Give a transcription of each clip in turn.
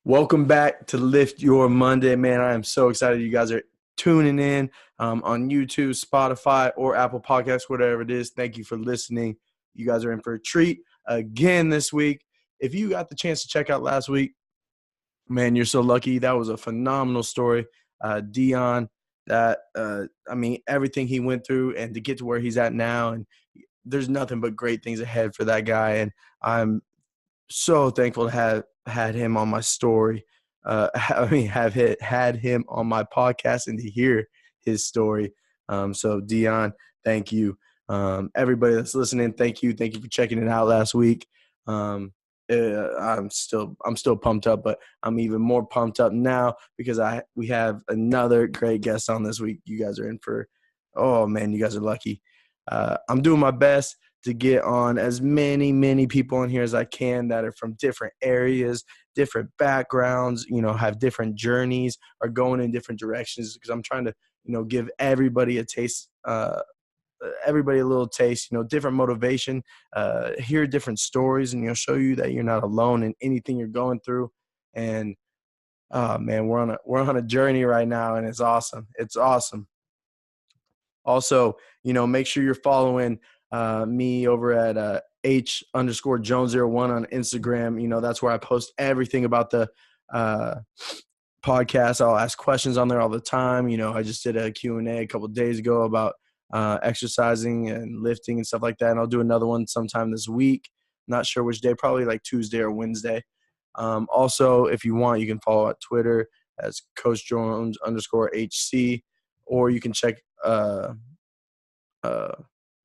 Welcome back to Lift Your Monday, man. I am so excited you guys are tuning in on YouTube, Spotify, or Apple Podcasts, whatever it is. Thank you for listening. You guys are in for a treat again this week. If you got the chance to check out last week, man, you're so lucky. That was a phenomenal story. Dion, everything he went through and to get to where he's at now, and there's nothing but great things ahead for that guy, and I'm so thankful to have had him on my story. Had him on my podcast and to hear his story. So Dion, thank you. Everybody that's listening, thank you. Thank you for checking it out last week. I'm still pumped up, but I'm even more pumped up now because we have another great guest on this week. You guys are in for, oh man, you guys are lucky. I'm doing my best to get on as many people in here as I can that are from different areas, different backgrounds, have different journeys, are going in different directions, because I'm trying to, give everybody a taste, everybody a little taste, different motivation, hear different stories, and show you that you're not alone in anything you're going through. And man, we're on a journey right now, and it's awesome. It's awesome. Also, make sure you're following me over at H_Jones01 on Instagram. That's where I post everything about the podcast. I'll ask questions on there all the time. I just did a Q&A a couple of days ago about exercising and lifting and stuff like that. And I'll do another one sometime this week. Not sure which day, probably like Tuesday or Wednesday. Also, if you want, you can follow at Twitter as Coach Jones_HC, or you can check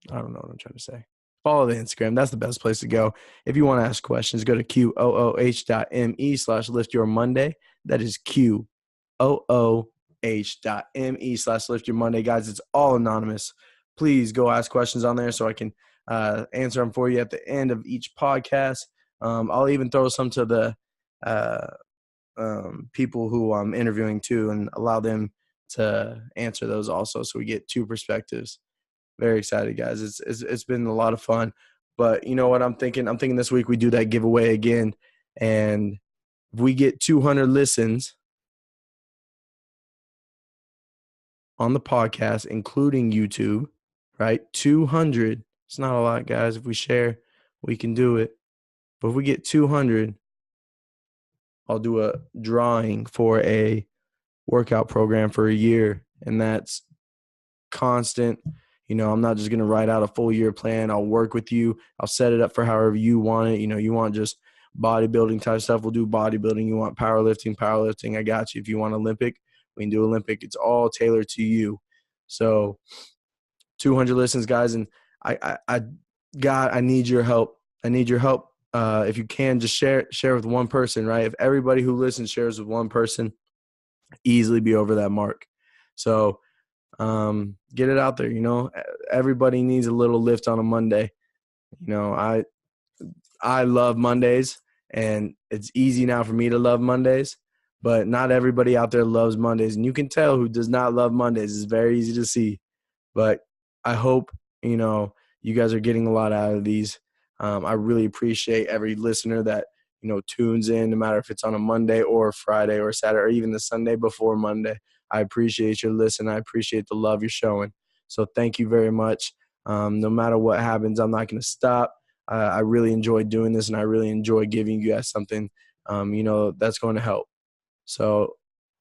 I don't know what I'm trying to say. Follow the Instagram. That's the best place to go. If you want to ask questions, go to QOOH.me/liftyourmonday. That is QOOH.me/liftyourmonday. Guys, it's all anonymous. Please go ask questions on there so I can answer them for you at the end of each podcast. I'll even throw some to the people who I'm interviewing too, and allow them to answer those also, so we get two perspectives. Very excited, guys. It's been a lot of fun. But you know what I'm thinking? I'm thinking this week we do that giveaway again. And if we get 200 listens on the podcast, including YouTube, right? 200. It's not a lot, guys. If we share, we can do it. But if we get 200, I'll do a drawing for a workout program for a year. And that's constant. I'm not just going to write out a full year plan. I'll work with you. I'll set it up for however you want it. You want just bodybuilding type stuff, we'll do bodybuilding. You want powerlifting, I got you. If you want Olympic, we can do Olympic. It's all tailored to you. So 200 listens, guys, and I need your help. I need your help. If you can, just share with one person, right? If everybody who listens shares with one person, easily be over that mark. So get it out there. Everybody needs a little lift on a Monday. I love Mondays, and it's easy now for me to love Mondays, but not everybody out there loves Mondays, and you can tell who does not love Mondays. It's very easy to see, but I hope, you guys are getting a lot out of these. I really appreciate every listener that, tunes in, no matter if it's on a Monday or a Friday or a Saturday or even the Sunday before Monday. I appreciate your listen. I appreciate the love you're showing. So thank you very much. No matter what happens, I'm not going to stop. I really enjoy doing this, and I really enjoy giving you guys something, that's going to help. So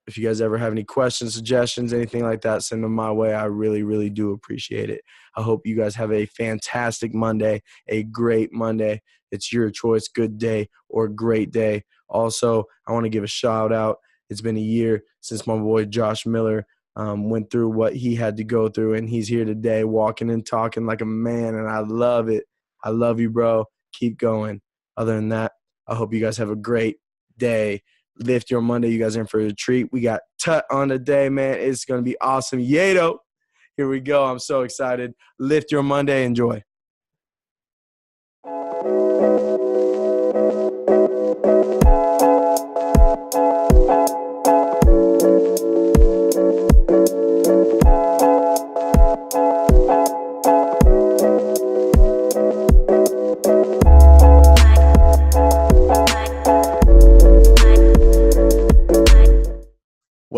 if you guys ever have any questions, suggestions, anything like that, send them my way. I really, really do appreciate it. I hope you guys have a fantastic Monday, a great Monday. It's your choice, good day or great day. Also, I want to give a shout out. It's been a year since my boy Josh Miller went through what he had to go through, and he's here today walking and talking like a man, and I love it. I love you, bro. Keep going. Other than that, I hope you guys have a great day. Lift Your Monday. You guys are in for a treat. We got Tut on today, man. It's going to be awesome. Y.A.T.O. Here we go. I'm so excited. Lift Your Monday. Enjoy.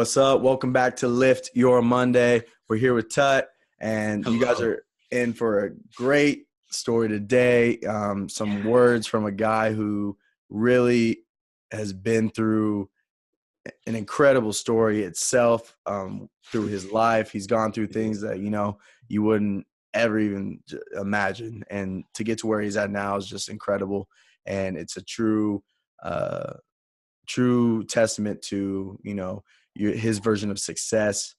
What's up? Welcome back to Lift Your Monday. We're here with Tut, and you guys Hello. are in for a great story today. Some words from a guy who really has been through an incredible story itself, through his life. He's gone through things that, you wouldn't ever even imagine. And to get to where he's at now is just incredible. And it's a true testament to his version of success,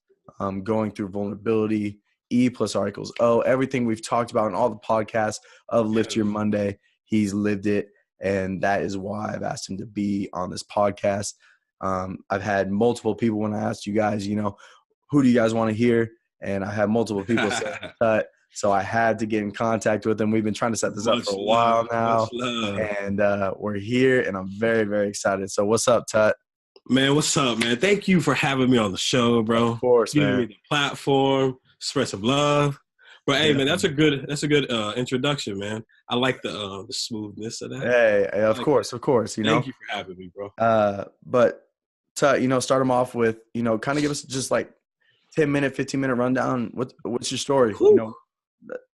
going through vulnerability, E plus R equals O, everything we've talked about in all the podcasts of Lift Your Monday. He's lived it, and that is why I've asked him to be on this podcast. I've had multiple people when I asked you guys, who do you guys want to hear, and I had multiple people say Tut. So I had to get in contact with him. We've been trying to set this up for Much a while love. now, Much love. and we're here, and I'm very, very excited. So what's up, Tut? Man, what's up, man? Thank you for having me on the show, Of bro. course, Giving me man. the platform, spread some love. But hey, man, that's a Definitely. good introduction, man. I like the smoothness of that. Hey, I of like course, of course. Thank you for having me, bro. But Tut, start them off with, kind of give us just like 10-minute, 15-minute rundown. What's your story? Whew.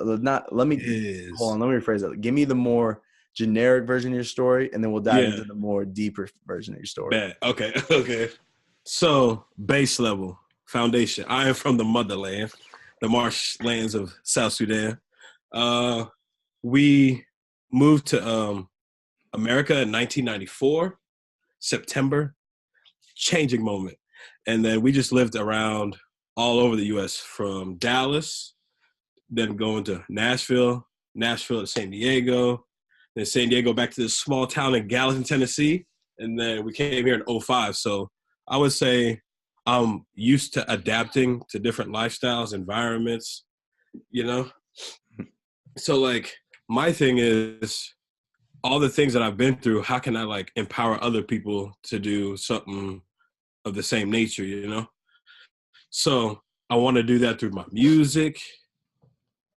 Not let me hold Is on. Let me rephrase that. Give me the more generic version of your story, and then we'll dive yeah, into the more deeper version of your story. bad. Okay, okay. So base level foundation. I am from the motherland, the marshlands of South Sudan. Uh, we moved to America in 1994, September, changing moment. And then we just lived around all over the US from Dallas, then going to Nashville to San Diego, then San Diego back to this small town in Gallatin, Tennessee. And then we came here in '05. So I would say I'm used to adapting to different lifestyles, environments, you know? So, like, my thing is all the things that I've been through, how can I like empower other people to do something of the same nature, you know? So I want to do that through my music.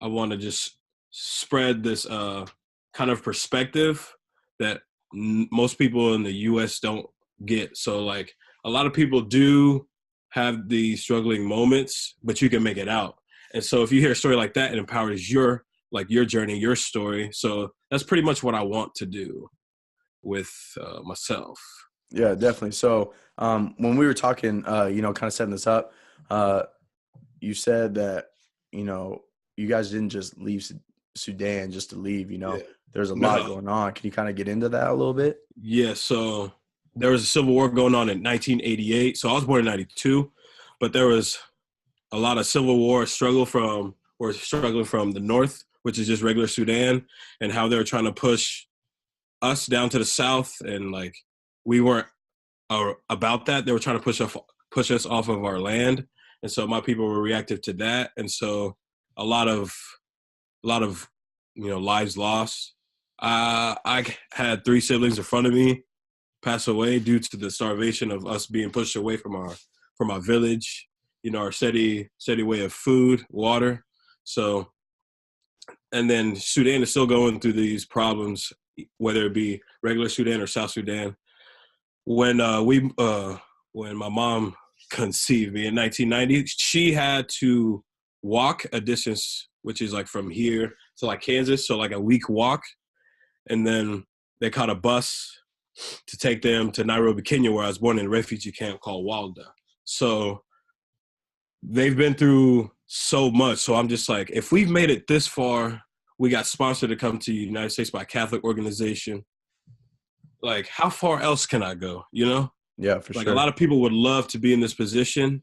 I want to just spread this kind of perspective that most people in the US don't get. So like a lot of people do have the struggling moments, but you can make it out. And so if you hear a story like that, it empowers your journey, your story. So that's pretty much what I want to do with myself. Yeah, definitely. So when we were talking, kind of setting this up, uh, you said that, you know, you guys didn't just leave Sudan just to leave, Yeah. there's a lot No. going on. Can you kind of get into that a little bit? Yeah. So there was a civil war going on in 1988. So I was born in '92, but there was a lot of civil war struggling from the north, which is just regular Sudan, and how they were trying to push us down to the south, and like we weren't about that. They were trying to push us off of our land, and so my people were reactive to that, and so a lot of lives lost. I had three siblings in front of me pass away due to the starvation of us being pushed away from our village. Our steady way of food, water. So, and then Sudan is still going through these problems, whether it be regular Sudan or South Sudan. When when my mom conceived me in 1990, she had to walk a distance, which is like from here to like Kansas, so like a week walk, and then they caught a bus to take them to Nairobi, Kenya, where I was born in a refugee camp called Walda. So they've been through so much. So I'm just like, if we've made it this far, we got sponsored to come to the United States by a Catholic organization. Like, how far else can I go? Yeah, for Like a sure. lot of people would love to be in this position,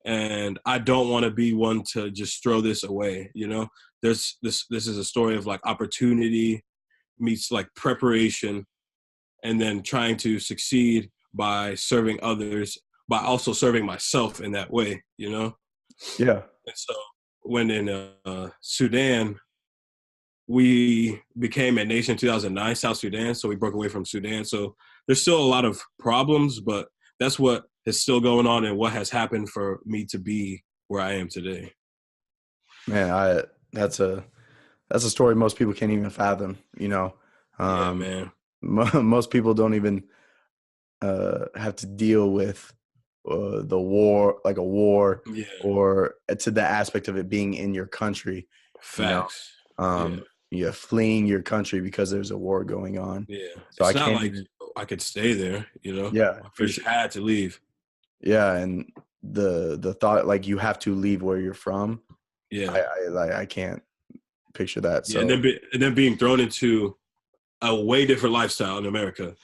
and I don't want to be one to just throw this away. There's this is a story of like opportunity meets like preparation, and then trying to succeed by serving others, by also serving myself in that way. Yeah. And so when in Sudan, we became a nation in 2009, South Sudan. So we broke away from Sudan. So there's still a lot of problems, but that's what is still going on and what has happened for me to be where I am today. Man, that's a story most people can't even fathom. Yeah, Um, man. most people don't even have to deal with the war, like a war, Yeah. or to the aspect of it being in your country. You know, Facts. Yeah. you're fleeing your country because there's a war going on. Yeah. So I It's not can't like even. I could stay there, you know? Yeah, We for just sure. had to leave. Yeah, and the thought like you have to leave where you're from. Yeah. I can't picture that. Yeah. So And then being thrown into a way different lifestyle in America.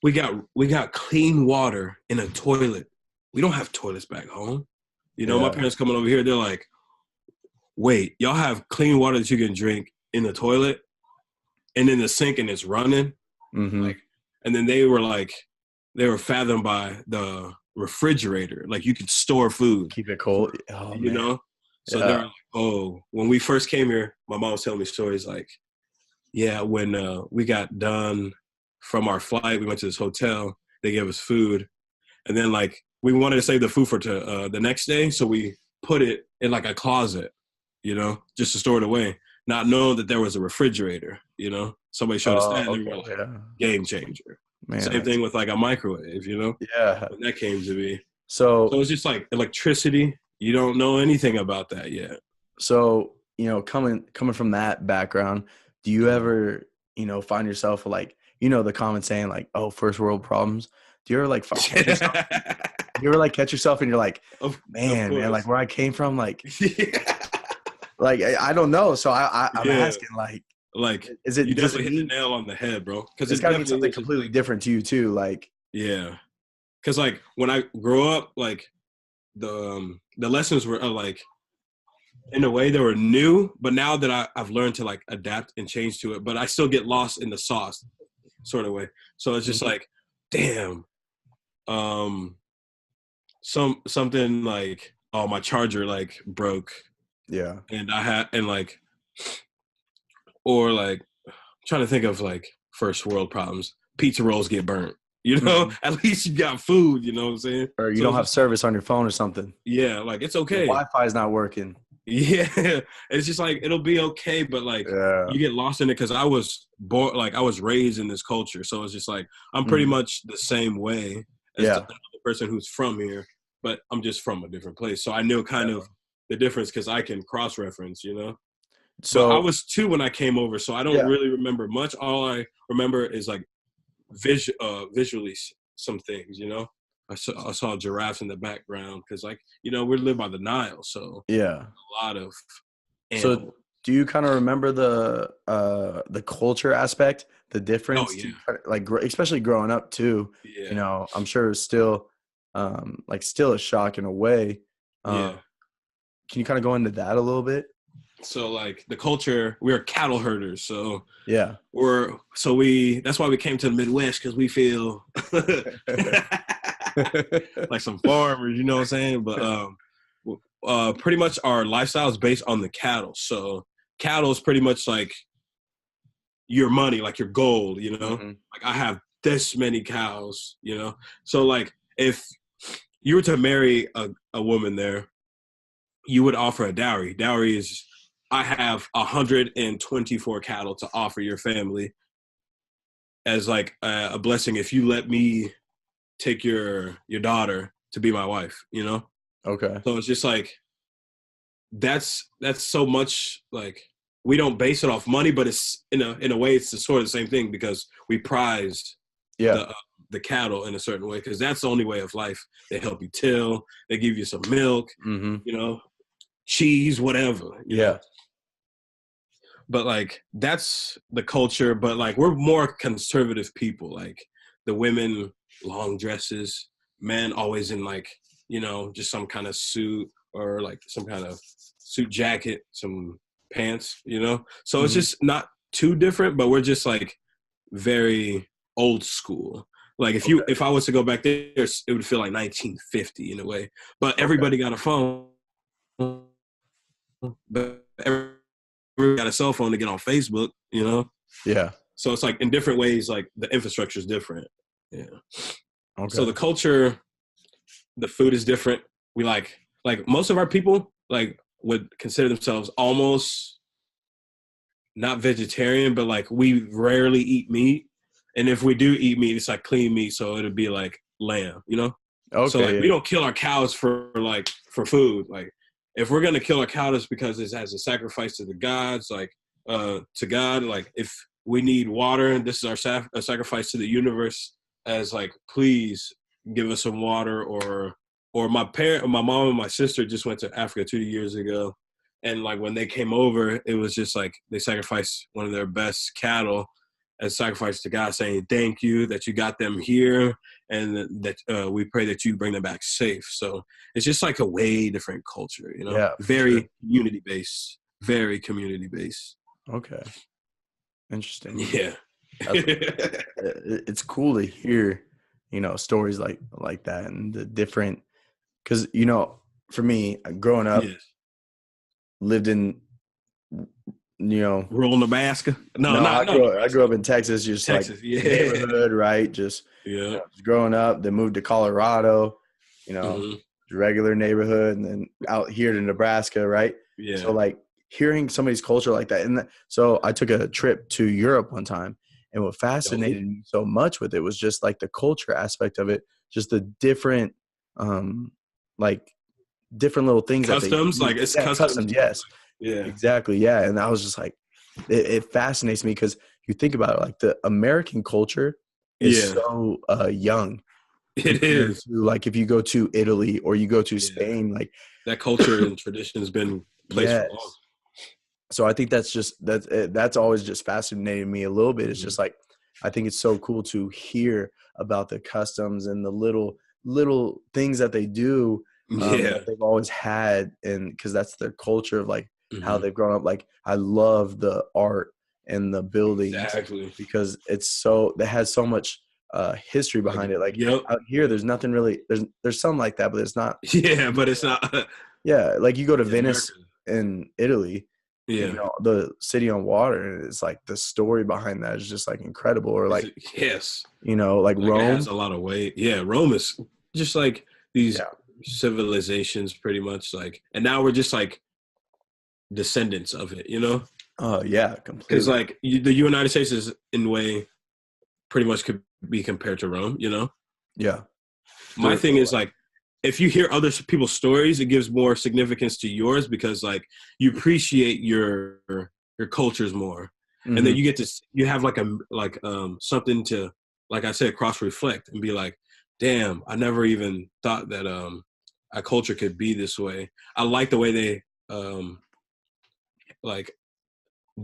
We got clean water in a toilet. We don't have toilets back home. You know, my yeah. parents coming over here, they're like, wait, y'all have clean water that you can drink in the toilet and in the sink and it's running? Mm-hmm. Like, and then they were fathomed by the refrigerator. Like you could store food, Keep it cold. Oh you man. know? So Yeah. they're like, oh, when we first came here, my mom was telling me stories like, yeah, when we got done from our flight, we went to this hotel, they gave us food. And then like we wanted to save the food for the next day. So we put it in like a closet, you know, just to store it away, not knowing that there was a refrigerator, you know. Somebody showed us that and they Okay. were like, Yeah. game changer. Man, Same that's thing with like a microwave, you know, yeah. when that came to be. So So it's just like electricity. You don't know anything about that yet. coming from that background, do you ever, find yourself like, the common saying like, oh, first world problems? Do you ever like catch yourself? You ever like catch yourself and you're like, Of man, like course. where I came from, Yeah. like I don't know. So I'm Yeah. asking, like, Like you does it definitely hit the mean nail on the head, bro. Because it's it got to mean definitely something is just completely like, different to you too? Like, yeah. Because like when I grew up, like the lessons were like in a way they were new, but now that I've learned to like adapt and change to it, but I still get lost in the sauce sort of way. So it's just mhm, like, damn, um, something like, oh, my charger like broke, yeah. and I had and like, or like trying to think of like first world problems. Pizza rolls get burnt. You know, Mhm. at least you got food. You know what I'm saying? Or you So don't it's have just like, service on your phone or something. yeah, like it's Your okay. Wi-Fi is not working. Yeah, it's just like it'll be okay, but like Yeah. you get lost in it because I was born, like I was raised in this culture, so it's just like I'm pretty Mhm. much the same way as Yeah. another person who's from here, but I'm just from a different place, so I knew kind Yeah. of the difference because I can cross reference, you know. But I So was two when I came over, so I don't yeah. really remember much. All I remember is like visually some things, you know. I saw giraffes in the background because like you know we live by the Nile, so Yeah. a lot of So animals. do you kind of remember the culture aspect, the Oh difference? Do yeah, you like especially growing up too? yeah, I'm sure it's still like still a shock in a way. Um, yeah. can you kind of go into that a little bit? So like the culture, we're cattle herders, so Yeah. we that's why we came to the Midwest because we feel like some farmers, you know what I'm saying? But pretty much our lifestyle is based on the cattle. So cattle is pretty much like your money, like your gold, you know? Hmm. Like I have this many cows, you know? So like if you were to marry a woman there, you would offer a dowry. Dowry is I have 124 cattle to offer your family as like a blessing if you let me take your daughter to be my wife, you know? Okay. So it's just like that's so much like we don't base it off money, but it's in a way it's the sort of the same thing because we prize Yeah. the cattle in a certain way because that's the only way of life. They help you till, they give you some milk, Hmm. you know, cheese, whatever, you know. Yeah. But like that's the culture, but like we're more conservative people. Like the women long dresses, men always in like, you know, just some kind of suit or like some kind of suit jacket, some pants, you know. So it's Hmm. just not too different, but we're just like very old school. Like Okay. if I was to go back there, it would feel like 1950 in a way. But Okay. everybody got a phone, but everybody got a cell phone to get on Facebook, you know. Yeah. So it's like in different ways, like the infrastructure is different. Yeah. So Okay. the culture, the food is different. We like most of our people like would consider themselves almost not vegetarian, but like we rarely eat meat. And if we do eat meat, it's like clean meat. So it'd be like lamb, you know? So like Okay. we don't kill our cows for food. Like if we're gonna kill our cow, it's because it has a sacrifice to the gods, like to God. Like if we need water, and this is our a sacrifice to the universe, as like please give us some water. Or my mom and my sister just went to Africa 2 years ago, and like when they came over, it was just like they sacrificed one of their best cattle as sacrifice to God, saying thank you that you got them here, and that we pray that you bring them back safe. So it's just like a way different culture, you know, Yeah, for sure. very community based, very community based. Okay. Interesting. Yeah. That's it's cool to hear, stories like that and the different because for me growing up Yes. lived in you know Rural Nebraska? No, no, not no I grew Nebraska. up in Texas, just like Texas. Yeah. neighborhood, right? Just Yeah. just growing up, then moved to Colorado, you know, Hmm. regular neighborhood, and then out here to Nebraska, right? So Yeah. like hearing somebody's culture like that, and so I took a trip to Europe one time, and what Dope. fascinated me so much with it was just like the culture aspect of it, just the different, um, like different little things that they Customs, do. like it's Yeah, customs. customs, yes, Yeah. exactly, yeah, and I was just like, it fascinates me because you think about it, like the American culture is Yeah. so young It compared is. to like if you go to Italy or you go to Yeah. Spain, like That culture and tradition has been placed for long. yes. So I think that's always just fascinated me a little bit. It's Mhm. just like I think it's so cool to hear about the customs and the little things that they do that Yeah. they've always had, and because that's their culture of like how Hmm. they've grown up. Like I love the art and the buildings Exactly. because it's so that has so much history Like, behind it. Like yep. out here, there's nothing really. There's some like that, but it's not. Yeah, but it's not. Yeah, like you go to Yeah, America. Venice in Italy, Yeah. the city on water, and it's like the story behind that is just like incredible. Or Is like, it, yes. like Like it has Rome. a lot of weight. Yeah, Rome is just like these Yeah. civilizations, pretty much. Like, and now we're just like descendants of it, you know? Oh yeah, Because completely. like the United States is in a way pretty much could be compared to Rome, you know? Yeah. My The thing is like if you hear other people's stories, it gives more significance to yours because like you appreciate your cultures more, and then mhm. you have like something to, like I said, cross reflect and be like, damn, I never even thought that a culture could be this way. I like the way they like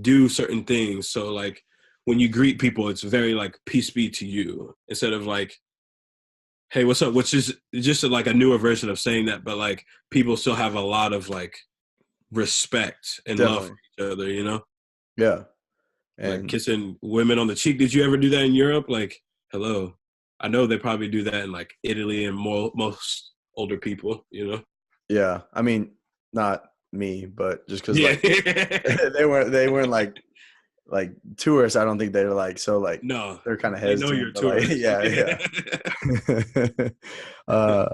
do certain things. So like when you greet people, it's very like peace be to you instead of like hey, what's up? Which is just like a newer version of saying that, but like people still have a lot of like respect and love for Definitely. each other, you know? Yeah. Like And kissing women on the cheek. Did you ever do that in Europe? Like, hello. I know they probably do that in like Italy and most older people, you know? yeah, I mean, not me, but just because Yeah. like they weren't like tourists. I don't think they're like so like No, they're kind of they know you're a hesitant, but like tourist. yeah, yeah. uh,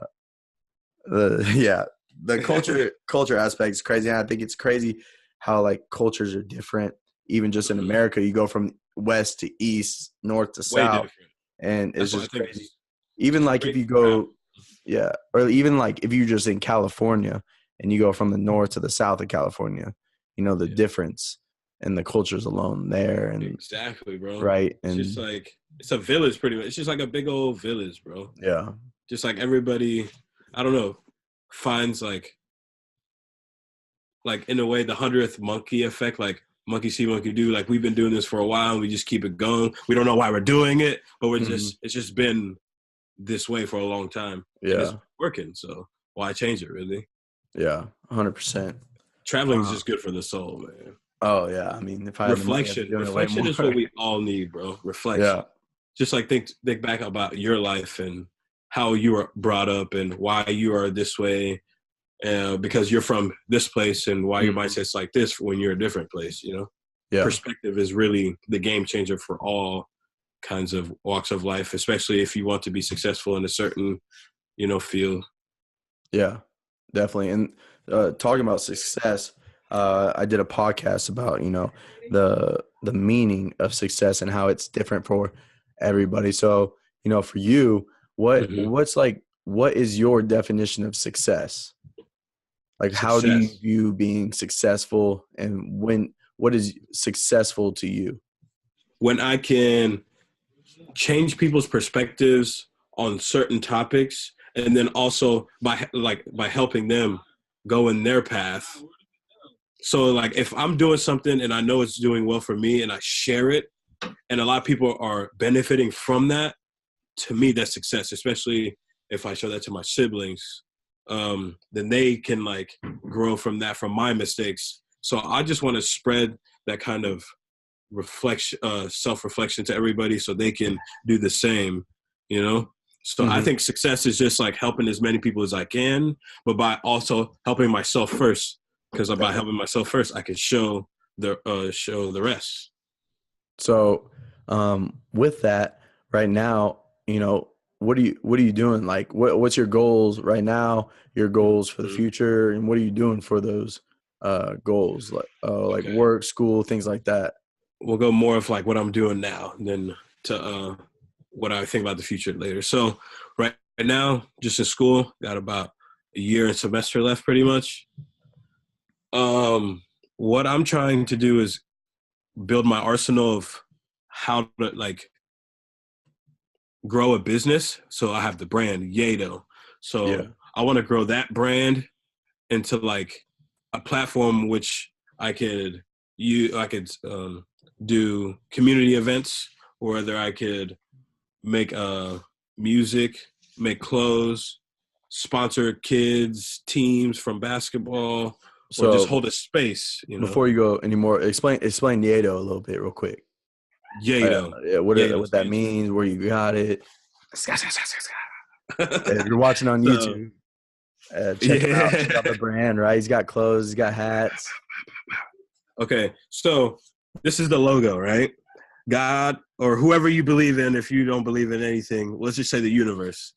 yeah, the culture aspect is crazy. And I think it's crazy how like cultures are different. Even just in Mhm. America, you go from west to east, north to Way south, different. and it's That's why I just think crazy. Even it's like if great you for travel. go, yeah, or even like if you're just in California and you go from the north to the south of California, the Yeah, difference and the cultures alone there, and exactly, bro. right, It's just and like it's a village pretty much. It's just like a big old village, bro. yeah, Just like everybody, I don't know, finds like in a way the 100th monkey effect, like monkey see monkey do. Like we've been doing this for a while and we just keep it going. We don't know why we're doing it, but mhm, it's just been this way for a long time and it's yeah, working. So why change it really? yeah, 100%. Traveling is just good for the soul, man. Oh yeah, I mean, if I had the money, I'd be doing it way Reflection is what more. we all need, bro. Yeah, Reflection. Just like think back about your life and how you were brought up and why you are this way, because you're from this place and why your mhm, mindset's like this when you're a different place, you know? yeah, Perspective is really the game changer for all kinds of walks of life, especially if you want to be successful in a certain, field. yeah, definitely. And talking about success, I did a podcast about the meaning of success and how it's different for everybody. So for you, Hmm. what's like what is your definition of success? Like, how do you Success. view being successful, and what is successful to you? When I can change people's perspectives on certain topics, and then also by helping them go in their path. So like if I'm doing something and I know it's doing well for me and I share it and a lot of people are benefiting from that, to me that's success, especially if I show that to my siblings. Then they can like grow from that, from my mistakes. So I just want to spread that kind of reflection, self-reflection to everybody so they can do the same, you know? So I Hmm. think success is just like helping as many people as I can, but by also helping myself first, because by helping myself first, I can show the rest. So, with that, right now, what are you doing? Like, what's your goals right now? Your goals for the Mhm. future, and what are you doing for those goals? Like Okay, work, school, things like that. we'll go more of like what I'm doing now than to what I think about the future later. So right now, just in school, got about a year and semester left, pretty much. What I'm trying to do is build my arsenal of how to like grow a business. So I have the brand Y.A.T.O. Yeah. So I want to grow that brand into like a platform which I could do community events, or whether I could make music, make clothes, sponsor kids, teams from basketball, or just So hold a space, before you go anymore, explain Nieto a little bit real quick. Y.A.T.O. Yeah, Y.A.T.O. what that stands for. means, where you got it. If you're watching on So YouTube, check him out. Check yeah. out the brand. Right, he's got clothes. He's got hats. Okay. So this is the logo, right? God or whoever you believe in, if you don't believe in anything, let's just say the universe.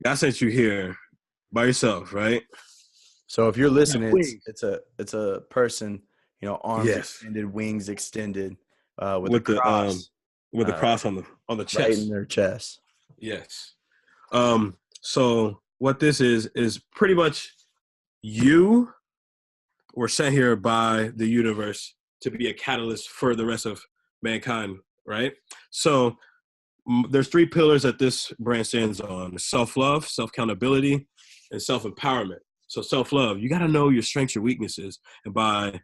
God sent you here by yourself, right? So if you're You have listening, it's wings. it's a it's a person, arms Yes. extended, wings extended, with a With the cross uh, cross on the right in chest. their chest. Yes. So what this is pretty much you were sent here by the universe to be a catalyst for the rest of mankind, right? So there's three pillars that this brand stands on: self-love, self-accountability, and self-empowerment. So self-love, you got to know your strengths, your weaknesses, and by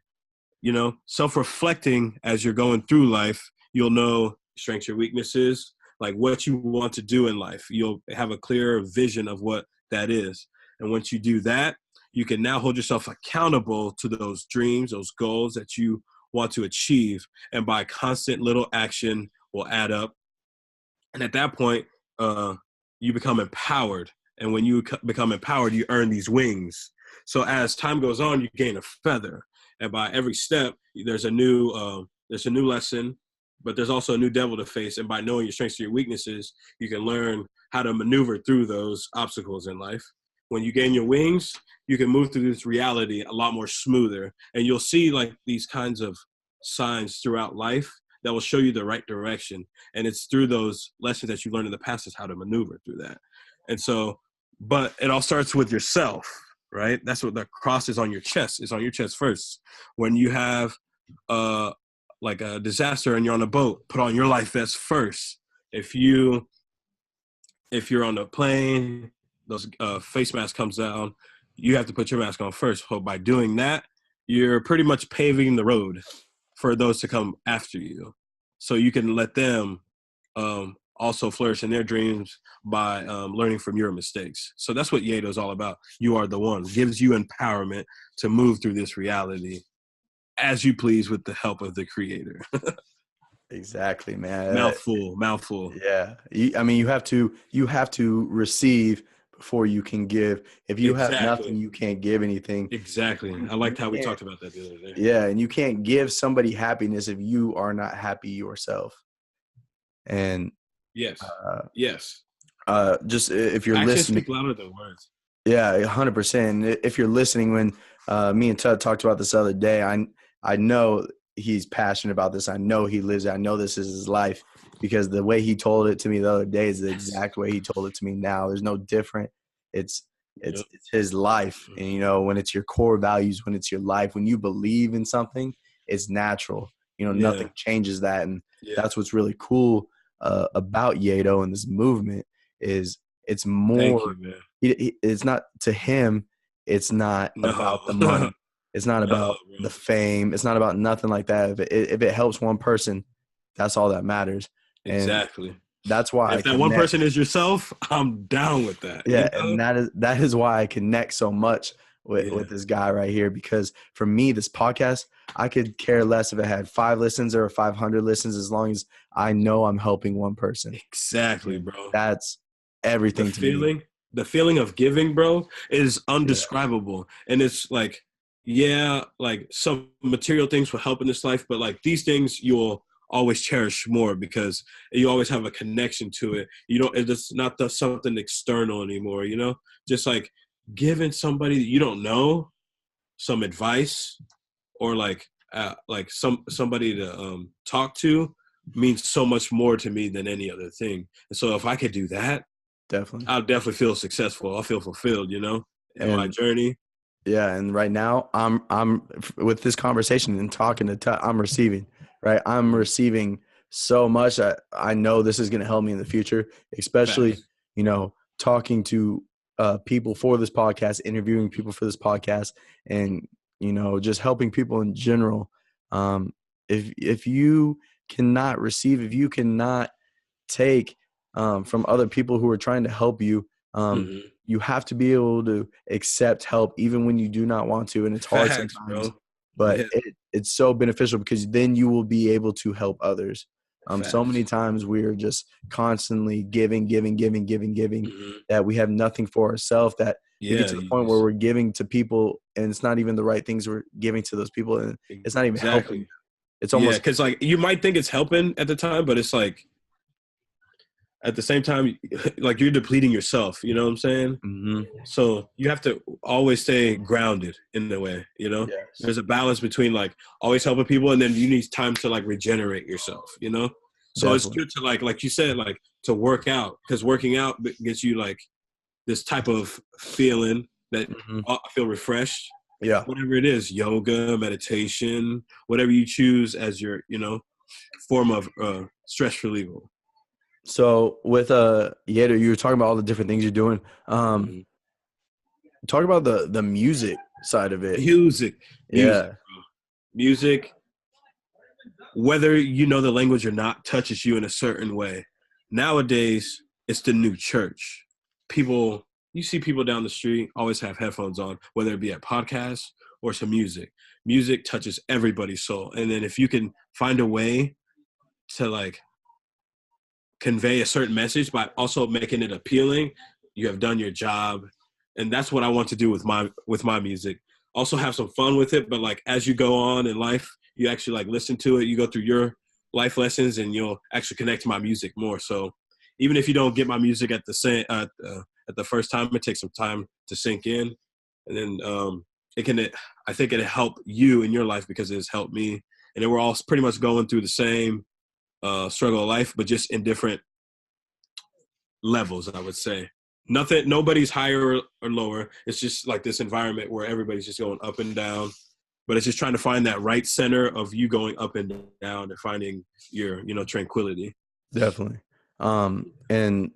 self-reflecting as you're going through life, you'll know strengths, your weaknesses, like what you want to do in life. You'll have a clearer vision of what that is. And once you do that, you can now hold yourself accountable to those dreams, those goals that you want to achieve. And by constant little action will add up. And at that point, uh, you become empowered. And when you become empowered, you earn these wings. So as time goes on, you gain a feather, and by every step, there's a new lesson, but there's also a new devil to face. And by knowing your strengths and your weaknesses, you can learn how to maneuver through those obstacles in life. When you gain your wings, you can move through this reality a lot more smoother, and you'll see like these kinds of signs throughout life that will show you the right direction. And it's through those lessons that you learned in the past is how to maneuver through that. And so, but it all starts with yourself, right? That's what the cross is on your chest. Is on your chest first. When you have uh like a disaster and you're on a boat, put on your life vest first. If you if you're on a plane, those face mask comes down, you have to put your mask on first. So by doing that, you're pretty much paving the road for those to come after you. So you can let them also flourish in their dreams by learning from your mistakes. So that's what Y.A.T.O is all about. You are the one. Gives you empowerment to move through this reality as you please with the help of the creator. Exactly, man. Mouthful, mouthful. Yeah. I mean, you have to receive before you can give. If you have nothing, Exactly. you can't give anything. Exactly. I You liked how we can't. talked about that the other day. Yeah, and you can't give somebody happiness if you are not happy yourself. And Yes. uh, Yes. just if you're Actions listening, speak louder than words. yeah, 100%. If you're listening, when me and Tut talked about this the other day, I know he's passionate about this. I know he lives it. I know this is his life, because the way he told it to me the other day is the Yes. exact way he told it to me now. There's no different. it's Yep. it's his life. And you know, when it's your core values, when it's your life, when you believe in something, it's natural. You know, Yeah. nothing changes that, and Yeah. that's what's really cool about Y.A.T.O and this movement is it's Thank more. you, man. It's not to him. It's not No. about the money. It's not No, about the bro. fame. It's not about nothing like that. If it helps one person, that's all that matters. And Exactly. that's why I If that one connect. person is yourself, I'm down with that. You Yeah, know? and that is why I connect so much Yeah. with this guy right here, because for me, this podcast, I could care less if it had 5 listens or 500 listens, as long as I know I'm helping one person. Exactly, And bro. that's The everything to me. feeling, the feeling of giving, bro, is Yeah, undescribable. And it's like, yeah, like some material things will help in this life, but like these things you'll always cherish more because you always have a connection to it. You don't, it's not something external anymore, you know? Just like giving somebody that you don't know some advice or like somebody to talk to means so much more to me than any other thing. And so if I could do that, definitely. I'll definitely feel successful. I'll feel fulfilled, you know, in my And journey. yeah, and right now I'm with this conversation and talking to Tut, I'm receiving, right? I'm Mhm. receiving so much that I know this is going to help me in the future, especially, Facts. you know, talking to people for this podcast, interviewing people for this podcast, and you know, just helping people in general. If you cannot receive, if you cannot take from other people who are trying to help you. Mm-hmm. You have to be able to accept help even when you do not want to, and it's hard Facts, sometimes, bro. but Yeah. it's so beneficial because then you will be able to help others. So many Facts. times we are just constantly giving Mm-hmm. that we have nothing for ourselves, that we get Yeah. to the You point where just we're giving to people and it's not even the right things we're giving to those people, and it's not even helping. exactly. It's Yeah, almost because like you might think it's helping at the time, but it's like at the same time, like you're depleting yourself. You know what I'm saying? mhm. So you have to always stay grounded in a way, you know? Yes, There's a balance between like always helping people and then you need time to like regenerate yourself, you know? So it's definitely. good to like you said, like to work out because working out gets you like this type of feeling that Mhm. I feel refreshed. Yeah. Whatever it is, yoga, meditation, whatever you choose as your, you know, form of stress reliever. So with Yeto, you were talking about all the different things you're doing. Mm-hmm. Talk about the music side of it. Music, music, Yeah, bro. Music, whether you know the language or not, touches you in a certain way. Nowadays, it's the new church. People, you see people down the street always have headphones on, whether it be at podcasts or some music. Music touches everybody's soul. And then if you can find a way to like convey a certain message by also making it appealing, you have done your job. And that's what I want to do with my music. Also have some fun with it, but like as you go on in life, you actually like listen to it, you go through your life lessons and you'll actually connect to my music more. So even if you don't get my music at the same at the first time, it takes some time to sink in. And then it can I think it'll help you in your life because it has helped me. And then we're all pretty much going through the same struggle of life, but just in different levels, I would say. Nobody's higher or lower. It's just like this environment where everybody's just going up and down. But it's just trying to find that right center of you going up and down and finding your, you know, tranquility. definitely. And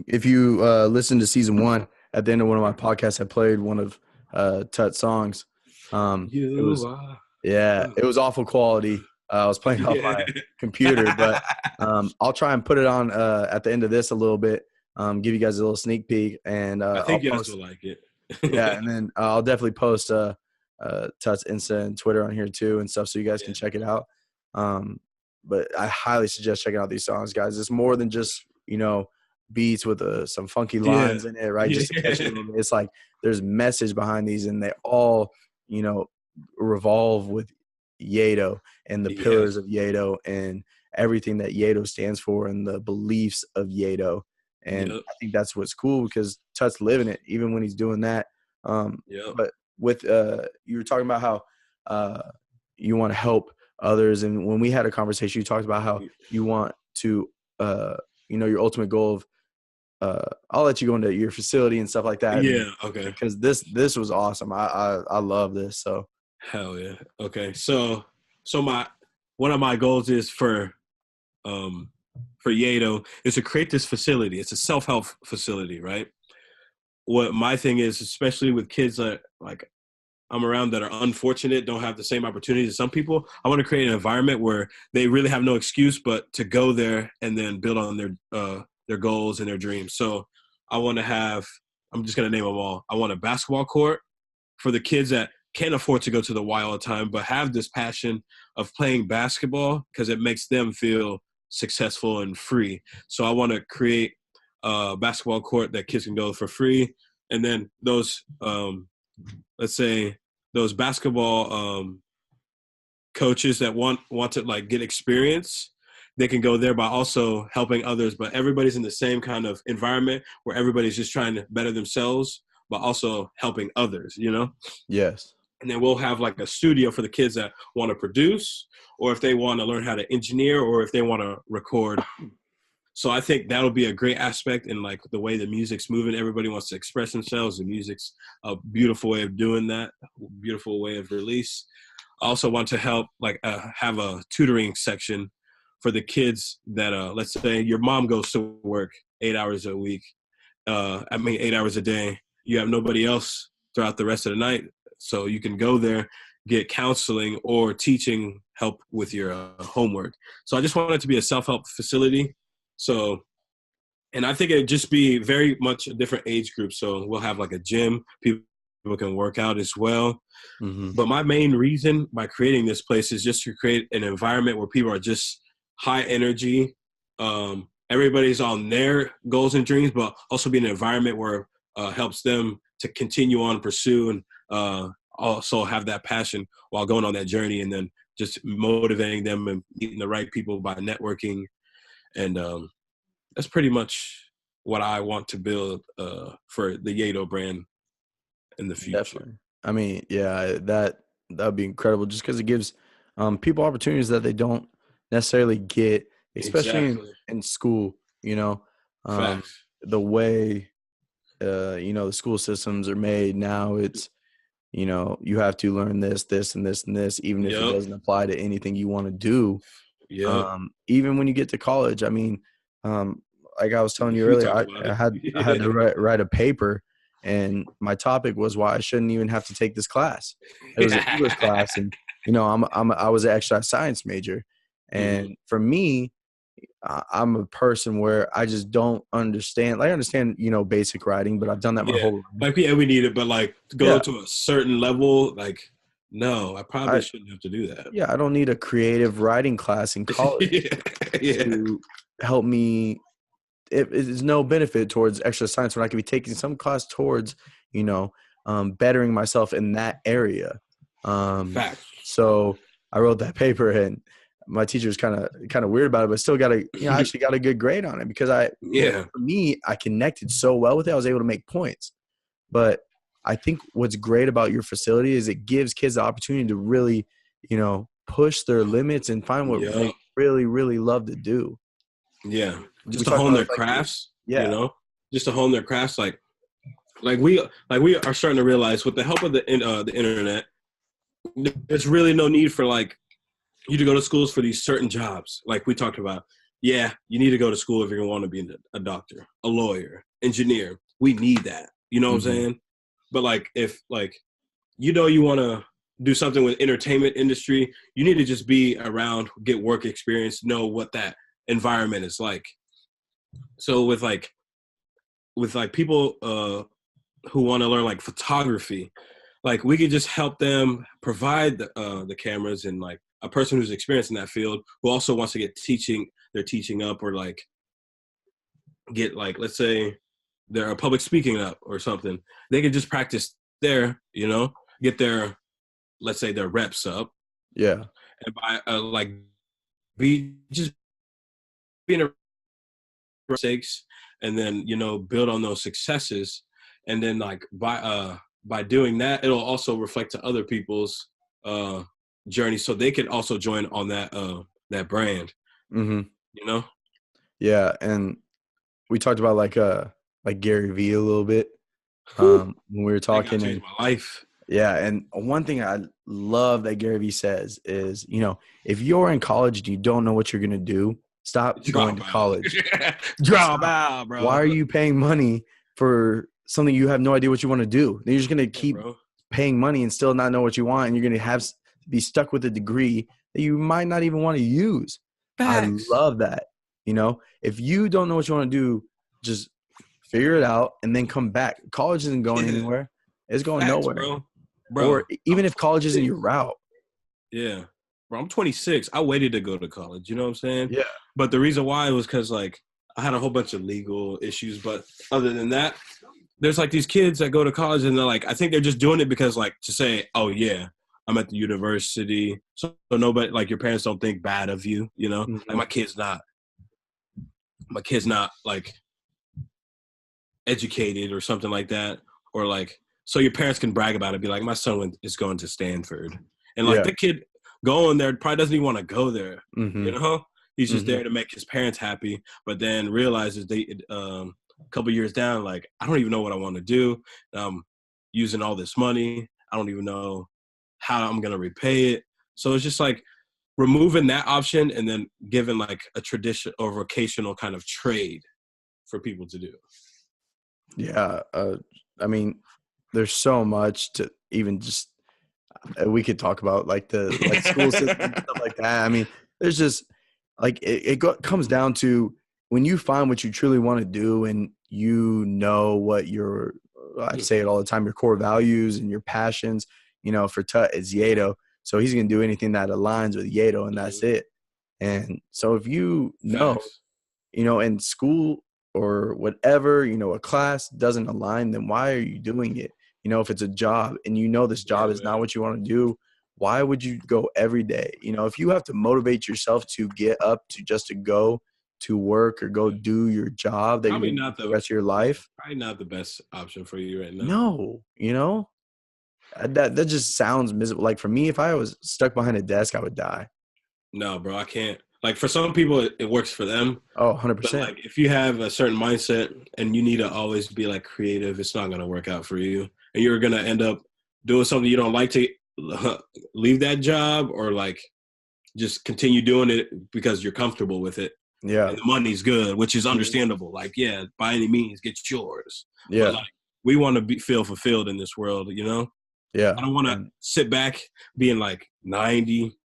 if you listen to season one, at the end of one of my podcasts, I played one of Tut's songs. It You was are. Yeah, it was awful quality. I was playing off Yeah. my computer, but I'll try and put it on at the end of this a little bit. Give you guys a little sneak peek, and I I'll think you guys post. will like it. Yeah, and then I'll definitely post Tut's Insta and Twitter on here too and stuff, so you guys Yeah. can check it out. Um, but I highly suggest checking out these songs, guys. It's more than just beats with some funky Yeah. lines in it, right? Just to catch you a Yeah. little bit. It's like there's message behind these, and they all you know revolve with Y.A.T.O and the Yes. pillars of Y.A.T.O and everything that Y.A.T.O stands for and the beliefs of Y.A.T.O. And Yep. I think that's what's cool because Tut's living it even when he's doing that. Yep. But with you were talking about how you want to help others, and when we had a conversation, you talked about how you want to your ultimate goal of I'll let you go into your facility and stuff like that, and Yeah. Okay. because this was awesome. I love this. So Hell yeah. Okay. So my one of my goals is um for Y.A.T.O is to create this facility. It's a self-help facility, right? What my thing is, especially with kids that like I'm around that are unfortunate, don't have the same opportunities as some people, I want to create an environment where they really have no excuse but to go there and then build on their goals and their dreams. So I want to have, I'm just gonna name them all. I want a basketball court for the kids that can't afford to go to the Y all the time, but have this passion of playing basketball because it makes them feel successful and free. So I want to create a basketball court that kids can go for free, and then those let's say those basketball coaches that want to like get experience, they can go there by also helping others, but everybody's in the same kind of environment where everybody's just trying to better themselves but also helping others, you know. yes, And then we'll have like a studio for the kids that want to produce, or if they want to learn how to engineer, or if they want to record. So I think that'll be a great aspect in like the way the music's moving. Everybody wants to express themselves. The music's a beautiful way of doing that, beautiful way of release. I also want to help like have a tutoring section for the kids that let's say your mom goes to work 8 hours a week. 8 hours a day. You have nobody else throughout the rest of the night, so you can go there, get counseling or teaching help with your homework. So I just want it to be a self-help facility. So, and I think it'd just be very much a different age group. So we'll have like a gym, people can work out as well. mm-hmm. But my main reason by creating this place is just to create an environment where people are just high energy. Everybody's on their goals and dreams, but also be an environment where helps them to continue on, pursue, and also have that passion while going on that journey, and then just motivating them and meeting the right people by networking. And that's pretty much what I want to build for the Y.A.T.O brand in the future. Definitely. I mean, yeah, that'd be incredible just because it gives people opportunities that they don't necessarily get, especially Exactly. in school, you know. Um, Facts. the way the school systems are made now, it's you have to learn this, this, and this, and this, even if it Yep. doesn't apply to anything you want to do. Yep. Even when you get to college, I mean, um, like I was telling you We earlier, talked I, about I had I had to it. write a paper, and my topic was why I shouldn't even have to take this class. It was an English class, and I was an exercise science major, Mhm. and for me, I'm a person where I just don't understand. Like, I understand basic writing, but I've done that my Yeah. whole life. Like, yeah, we need it, but like to go Yeah, to a certain level, like, no, I probably I shouldn't have to do that. yeah I don't need a creative writing class in college Yeah. Yeah. to help me. It is no benefit towards extra science when I could be taking some class towards, you know, bettering myself in that area. Um, Fact. so I wrote that paper, and my teacher was kind of weird about it, but still I actually got a good grade on it because Yeah. for me, I connected so well with it. I was able to make points. But I think what's great about your facility is it gives kids the opportunity to really, push their limits and find what Yeah. they really, really love to do. Yeah. We Just to talked hone about their it, like, crafts, you yeah. know? Just to hone their crafts, like we are starting to realize with the help of the internet, there's really no need for like you to go to schools for these certain jobs. Like we talked about, yeah, you need to go to school if you want to be a doctor, a lawyer, engineer. We need that. You know what I'm Mhm. saying? But like if like you want to do something with entertainment industry, you need to just be around, get work experience, know what that environment is like. So with like people who want to learn like photography, like we could just help them provide the cameras, and like a person who's experienced in that field who also wants to get their teaching up, or like get like, let's say they're a public speaking up or something, they can just practice there, get their, let's say their reps up, Yeah. and by like be just being a mistakes, and then build on those successes, and then like by doing that, it'll also reflect to other people's uh journey, so they can also join on that brand, Mhm. you know. Yeah, and we talked about like Gary Vee a little bit Whew, when we were that guy talking, changed and my life. yeah, and one thing I love that Gary Vee says is, if you're in college and you don't know what you're gonna do, stop going Drop to out. college. Drop Stop. out, Why bro. are you paying money for something you have no idea what you want to do? Then you're just gonna Yeah, keep bro. paying money and still not know what you want, and you're gonna be stuck with a degree that you might not even want to use. I Facts. love that. If you don't know what you want to do, just figure it out and then come back. College isn't going Yeah. anywhere. It's going Facts, nowhere. bro. Or Bro, I'm even if college isn't 26. your route. Yeah. Bro, I'm 26. I waited to go to college. You know what I'm saying? Yeah. But the reason why was because, like, I had a whole bunch of legal issues. But other than that, there's like these kids that go to college and they're like, I think they're just doing it because, like, to say, oh, yeah, I'm at the university. So nobody, like, your parents don't think bad of you, you know? Like, Mhm. my kid's not, like, educated or something like that, or like so your parents can brag about it, be like, my son is going to Stanford, and like Yeah. the kid going there probably doesn't even want to go there, you Mhm. know. He's just Mhm. there to make his parents happy, but then realizes a couple years down, like, I don't even know what I want to do. Using all this money, I don't even know how I'm gonna repay it. So it's just like removing that option and then giving like a tradition or vocational kind of trade for people to do. Yeah. I mean, there's so much to even just we could talk about like the like school system stuff like that. I mean, there's just like comes down to when you find what you truly want to do and what your I say it all the time, your core values and your passions. For Tut is Y.A.T.O, so he's gonna do anything that aligns with Y.A.T.O, and that's Mhm. it. And so if you know Facts. in school or whatever, a class doesn't align, then why are you doing it? If it's a job and this Yeah, job is not man. what you want to do, why would you go every day? If you have to motivate yourself to get up to just to go to work or go do your job that you're Probably going to do not for the the rest of your yeah, life, probably not the best option for you right now. no, that just sounds miserable. Like for me, if I was stuck behind a desk, I would die. No, bro, I can't. Like for some people, it works for them, Oh, but 100%. like if you have a certain mindset and you need to always be like creative, it's not gonna work out for you, and you're gonna end up doing something you don't like to leave that job or like just continue doing it because you're comfortable with it Yeah. and the money's good, which is Mhm. understandable. Like, yeah, by any means, get yours. But Yeah. like, we want to feel fulfilled in this world, you know. Yeah. I don't want to And sit back being like 90,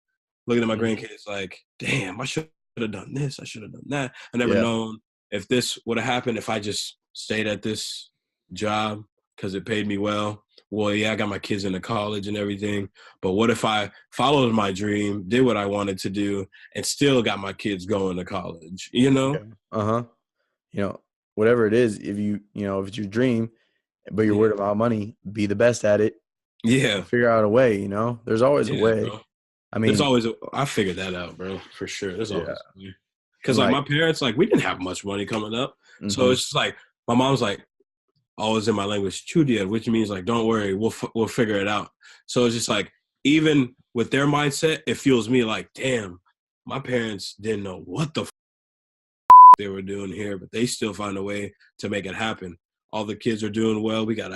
looking at my mhm. grandkids like, damn, I should have done this. I should have done that. I never Yeah. known if this would have happened if I just stayed at this job because it paid me well. Well, yeah, I got my kids into college and everything. But what if I followed my dream, did what I wanted to do, and still got my kids going to college, you know? Yeah. Uh-huh. you know, Whatever it is, if it's your dream, but you're Yeah. worried about money, be the best at it. Yeah. Figure out a way. There's always a Yeah, way. bro. I There's mean, always I figured that out, bro, for sure. There's yeah. always a way. Because And like like, my parents, like we didn't have much money coming up, so mhm. it's just like my mom's like always in my language, chudia, which means like don't worry, we'll figure it out. So it's just like even with their mindset, it feels me like damn, my parents didn't know what the they were doing here, but they still find a way to make it happen. All the kids are doing well. We got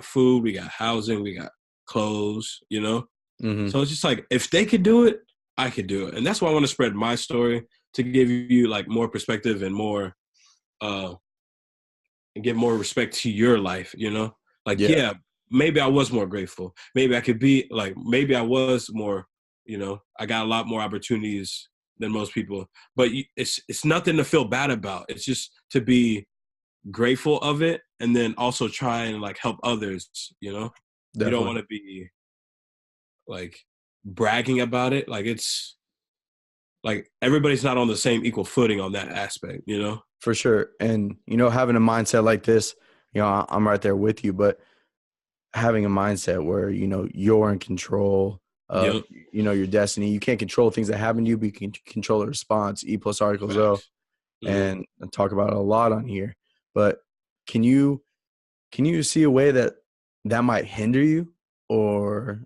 food, we got housing, we got clothes, you know. Mhm. So it's just like if they could do it, I could do it, and that's why I want to spread my story to give you like more perspective and more uh and give more respect to your life. You know, like Yeah, yeah, maybe I was more grateful. Maybe I could be like maybe I was more. You know, I got a lot more opportunities than most people, but it's nothing to feel bad about. It's just to be grateful of it, and then also try and like help others. You know, you don't definitely. want to be like bragging about it. Like it's like everybody's not on the same equal footing on that aspect, you know? For sure. And having a mindset like this, I'm right there with you, but having a mindset where, you're in control of, Yep. your destiny. You can't control things that happen to you, but you can control the response. E plus R equals O. Facts. Hmm. And I talk about it a lot on here. But can you see a way that might hinder you or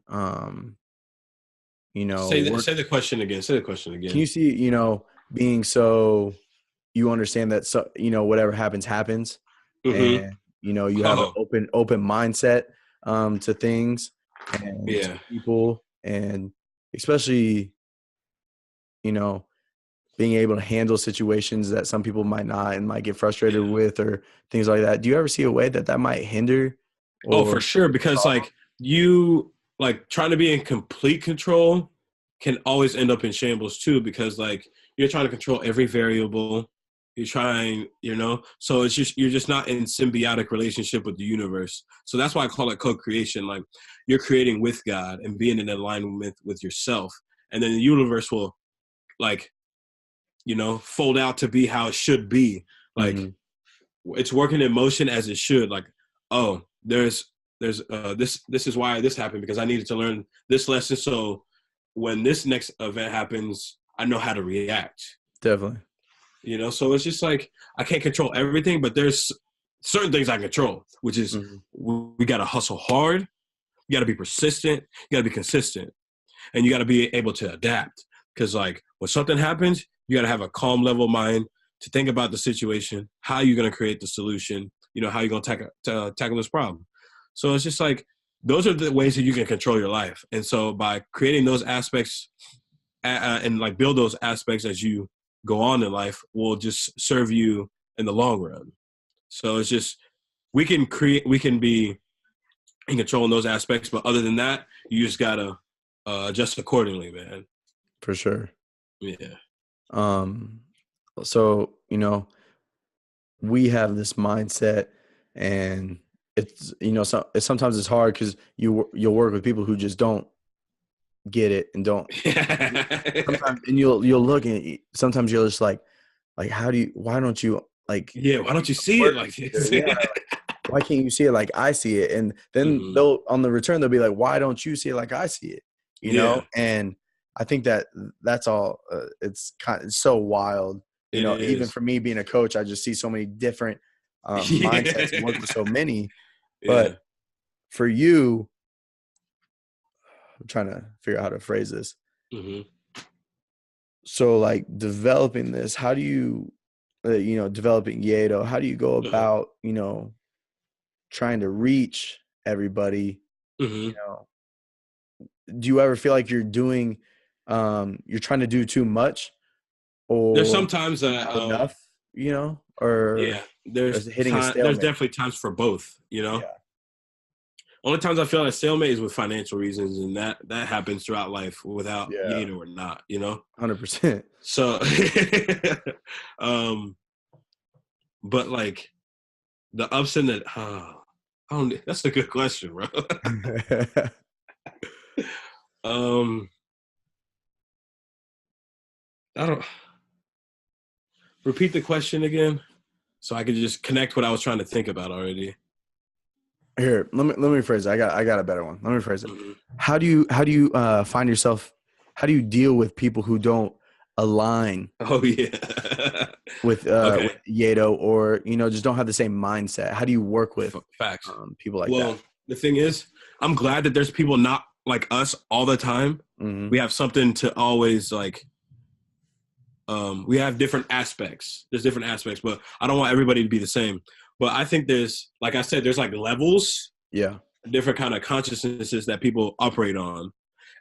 Say work? say the question again. Say the question Can you again. see being so you understand that, so, whatever happens, happens. Mm-hmm. And, you have an Oh, open mindset to things and to yeah. people, and especially, you know, being able to handle situations that some people might not and might get frustrated Yeah. with, or things like that. Do you ever see a way that might hinder Oh, or for sure. Because problem? like you like trying to be in complete control can always end up in shambles too, because like you're trying to control every variable. You're trying, so it's just you're just not in symbiotic relationship with the universe. So that's why I call it co-creation. Like you're creating with God and being in alignment with yourself. And then the universe will like, fold out to be how it should be. Like Mhm. it's working in motion as it should. Like, oh, this is why this happened, because I needed to learn this lesson. So when this next event happens, I know how to react. Definitely. So it's just like I can't control everything, but there's certain things I can control, which is Mhm. we got to hustle hard, you got to be persistent, you got to be consistent, and you got to be able to adapt. Because like when something happens, you got to have a calm level mind to think about the situation, how you're going to create the solution, how you're going to tackle this problem. So it's just like those are the ways that you can control your life. And so by creating those aspects and like build those aspects as you go on in life will just serve you in the long run. So it's just we can be in control in those aspects, but other than that, you just gotta adjust accordingly, man. For sure. Yeah. Um, so, we have this mindset, and it's, sometimes it's hard because you'll work with people who just don't get it and don't sometimes, and you'll look, and sometimes you're just like, why don't you, like, Yeah, why don't you see it working like together? this? Yeah. Like, why can't you see it like I see it? And then Hmm. they'll, on the return, they'll be like, why don't you see it like I see it? Yeah, And I think that's all. It's so wild. it Even is. for me being a coach, I just see so many different mindsets and work Yeah. with so many. Yeah. But for you, I'm trying to figure out how to phrase this. Hmm. So, like, developing this, how do you, developing Y.A.T.O, how do you go Uh-huh. about, trying to reach everybody? Hmm. You know, do you ever feel like you're trying to do too much, There's or sometimes that not enough, or yeah, there's is it hitting a time there's stalemate? definitely times for both. Yeah, Only times I feel like stalemate is with financial reasons, and that happens throughout life without yeah, Yato or not. 100%. So um but like the ups and the I don't, that's a good question, bro. um I don't repeat the question again so I could just connect what I was trying to think about already. Here, let me phrase it. I got a better one. Let me phrase it. Hmm. How do you find yourself? How do you deal with people who don't align Oh yeah. with Okay. Y.A.T.O, or just don't have the same mindset? How do you work with Facts. people like that? Well, the thing is, I'm glad that there's people not like us all the time. Hmm. We have something to always like we have different aspects. There's different aspects, but I don't want everybody to be the same. But I think there's, like I said, there's like levels, Yeah. different kind of consciousnesses that people operate on,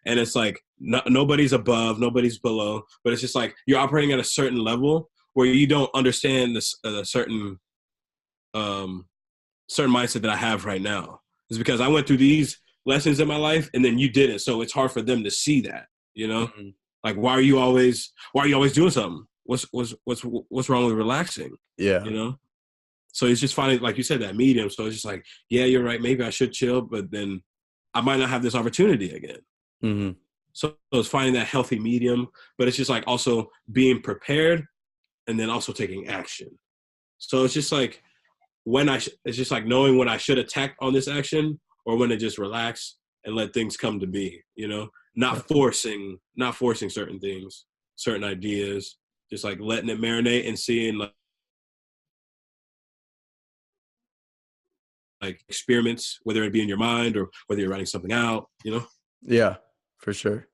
and it's like nobody's above, nobody's below, but it's just like you're operating at a certain level where you don't understand this um, certain mindset that I have right now. It's because I went through these lessons in my life, and then you didn't, so it's hard for them to see that. You know. Hmm. Like, why are you always doing something? What's wrong with relaxing? Yeah. You know? So it's just finding, like you said, that medium. So it's just like, yeah, you're right. Maybe I should chill, but then I might not have this opportunity again. Hmm. So it's finding that healthy medium, but it's just like also being prepared and then also taking action. So it's just like it's just like knowing when I should attack on this action or when to just relax and let things come to be. Not forcing certain things, certain ideas, just like letting it marinate and seeing like experiments, whether it be in your mind or whether you're writing something out. Yeah, for sure.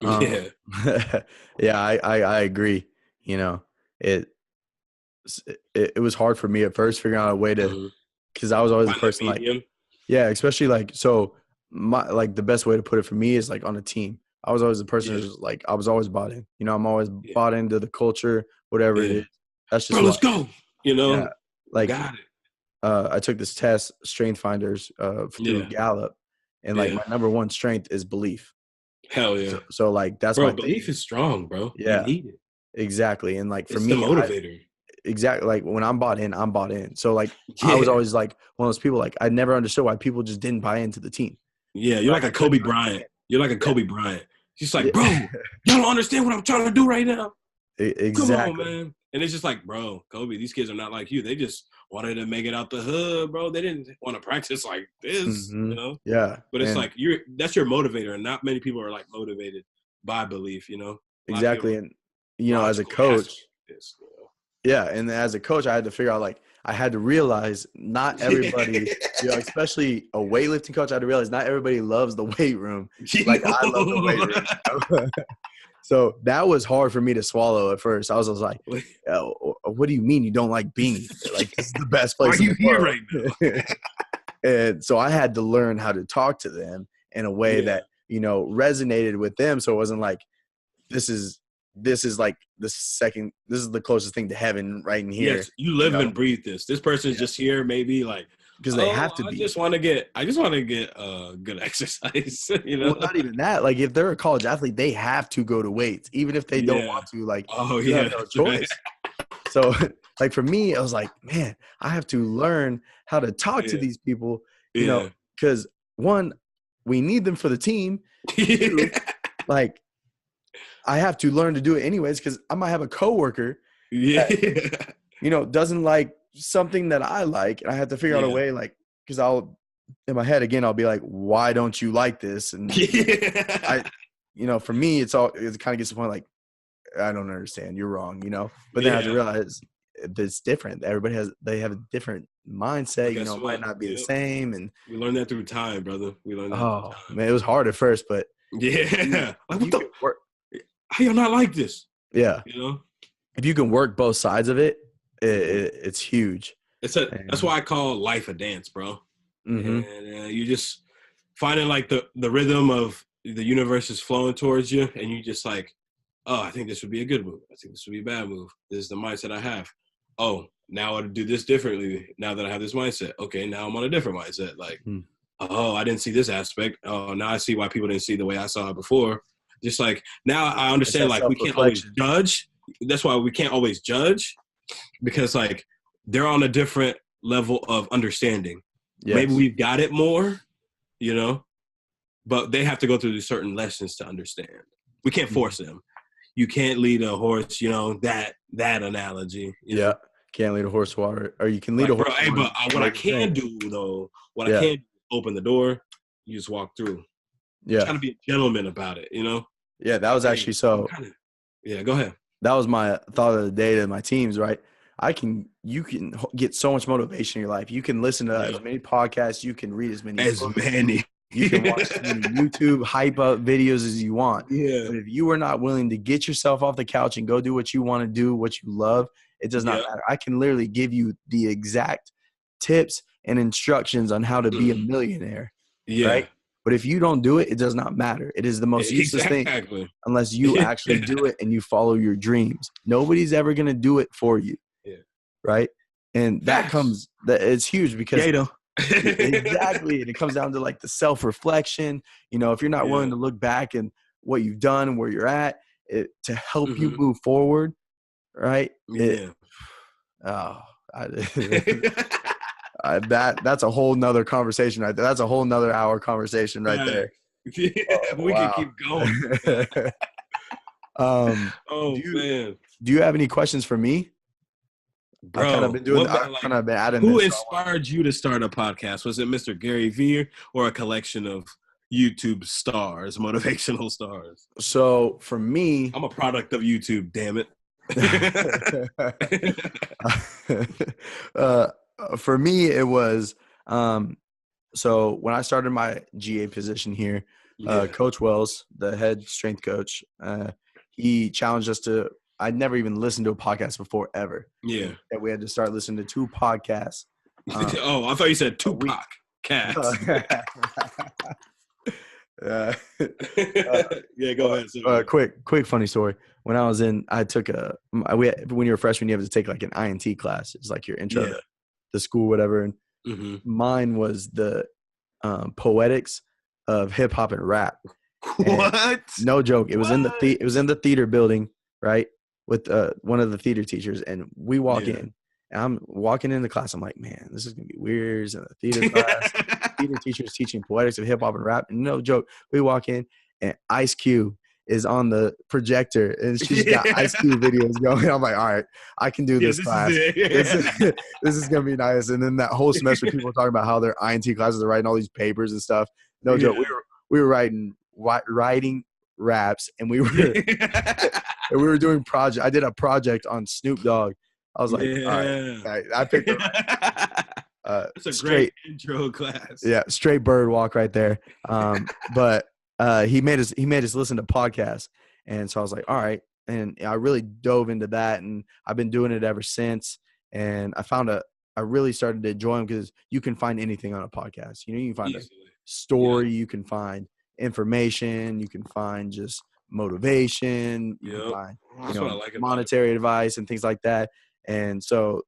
Um, Yeah. yeah, I agree. You know, it. it was hard for me at first figuring out a way to, Mm-hmm. because I was always the Find that person like, medium. yeah, especially like, so my, like the best way to put it for me is like on a team. I was always the person Yeah, who's like, I was always bought in. I'm always yeah, bought into the culture, whatever it yeah. is. That's just Bro, who I let's am. go. You Yeah. know, Like, got it. I took this test, Strength Finders, through Yeah, Gallup, and like yeah. my number one strength is belief. Hell yeah. So like that's Bro, my belief thing. is strong, bro. You Yeah, need it. exactly. And like for It's the me, I motivator. exactly like when I'm bought in, I'm bought in. So like I was Yeah. always like one of those people like I never understood why people just didn't buy into the team. Yeah, you're Like like a I couldn't Kobe Bryant. understand. You're like a Yeah, Kobe Bryant. She's like, yeah, bro, y'all don't understand what I'm trying to do right now. Come on, exactly. man. And it's just like, bro, Kobe, these kids are not like you. They just wanted to make it out the hood, bro. They didn't want to practice like this, Hmm. you know? Yeah, But it's and like that's your motivator, and not many people are like motivated by belief, you know. A lot of people are exactly. like, And as a logical. It has to coach, be this, you know? yeah, and as a coach, I had to figure out like I had to realize not everybody, especially a weightlifting coach, I had to realize not everybody loves the weight room You like I love the weight room. So that was hard for me to swallow at first. I was just like, know? what do you mean you don't like being here? Like this is the best Why are place in you the here world. right now? And so I had to learn how to talk to them in a way Yeah. that, resonated with them. So it wasn't like, this is like this is the closest thing to heaven right in here, Yes, you live and breathe this. This person's yeah, just here, maybe like, because they oh, have to I be. just want to get, good exercise, you Well, know? not even that. Like if they're a college athlete, they have to go to weights, even if they don't Yeah. want to. Like Oh you have yeah, no that's right. choice. So, like for me, I was like, man, I have to learn how to talk to Yeah, these people, yeah, because one, we need them for the team. Two, like I have to learn to do it anyways, because I might have a coworker that yeah, doesn't like something that I like, and I have to figure out a yeah, way, like, because I'll in my head again, I'll be like, why don't you like this? And I, yeah, for me, it kind of gets to the point like, I don't understand. You're wrong. But then I have to yeah. realize it's different. They have a different But mindset. guess It might what? not be the Yep, same. And we learned that through time, brother. We learned that through time. man, it was hard at first, but Yeah, like if what you the? can work, How y'all not like this? yeah, You know, if you can work both sides of it, hmm it's huge. that's And why I call life a dance, bro. mm-hmm. And you just finding like the rhythm of the universe is flowing towards you, and you just like, oh, I think this would be a good move. I think this would be a bad move. This is the mindset I have. Oh, now I do this differently. Now that I have this mindset, okay, now I'm on a different mindset. Like, Hmm. oh, I didn't see this aspect. Oh, now I see why people didn't see the way I saw it before. Just like now I It's understand. that Like we can't always self-reflection. judge. That's why we can't always judge because like they're on a different level of understanding. Maybe Yes. we've got it more, you know, but they have to go through certain lessons to understand. We can't Mhm. force them. You can't lead a horse, that analogy, Yeah. Can't lead a horse to water, or you can lead a like, bro, horse to hey, water but to what I make it drink. can do though, Yeah. open the door, you just walk through. Try Yeah. to be a gentleman about it, you know? Yeah. That Like, was hey, actually I'm so. kind of, yeah, go ahead. That was my thought of the day to my teams, right? You can get so much motivation in your life. You can listen to Yeah. as many podcasts, you can read as many As books, many. you can watch as many YouTube hype up videos as you want. Yeah. But if you are not willing to get yourself off the couch and go do what you want to do, what you love, it does not Yeah. matter. I can literally give you the exact tips and instructions on how to be a millionaire, right? Yeah. But if you don't do it, it does not matter. It is the most useless thing Exactly. unless you actually Yeah. do it and you follow your dreams. Nobody's ever going to do it for you, Yeah. right? And Facts. it's huge because Y.A.T.O. exactly, and it comes down to like the self-reflection. If you're not willing Yeah. to look back and what you've done and where you're at, to help you Hmm. move forward, right? Yeah. Oh, I, that's a whole nother conversation right there. That's a whole nother hour conversation right there. Facts. Yeah. Oh, We can wow. keep going. Do Oh you man. have any questions for me? Bro, I've kind of been adding who this. So I want inspired you to start a podcast? Was it Mr. Gary Vee or a collection of YouTube stars, motivational stars? So for me, I'm a product of YouTube, damn it. uh, for me, it was so when I started my GA position here, Yeah. Coach Wells, the head strength coach, he challenged us to I'd never even listened to a podcast before ever. Yeah. That we had to start listening to 2 podcasts. Oh, I thought you said we- Tupac cats. Yeah, go ahead. Quick funny story. When I was I took when you're a freshman, you have to take like an INT class. It's like your intro to the school, whatever. And mine was the poetics of hip hop and rap. What? And no joke. It was in the theater building, right? With one of the theater teachers, and we walk in. And I'm walking into class. I'm like, man, this is gonna be weird. It's in a theater class. Theater teacher's teaching poetics of hip hop and rap. And no joke. We walk in, and Ice Cube is on the projector, and she's got Ice Cube videos going. I'm like, all right, I can do this class. This is gonna be nice. And then that whole semester, people were talking about how their INT classes are writing all these papers and stuff. No joke. We were writing raps, and we were doing project. I did a project on Snoop Dogg. I was like, all right, I picked up. That's a great intro class. Yeah, straight bird walk right there. But he made us listen to podcasts, and so I was like, all right, and I really dove into that, and I've been doing it ever since. And I really started to enjoy them because you can find anything on a podcast. You know, you can find a story, you can find information, you can find just motivation, you can find monetary advice and things like that. And so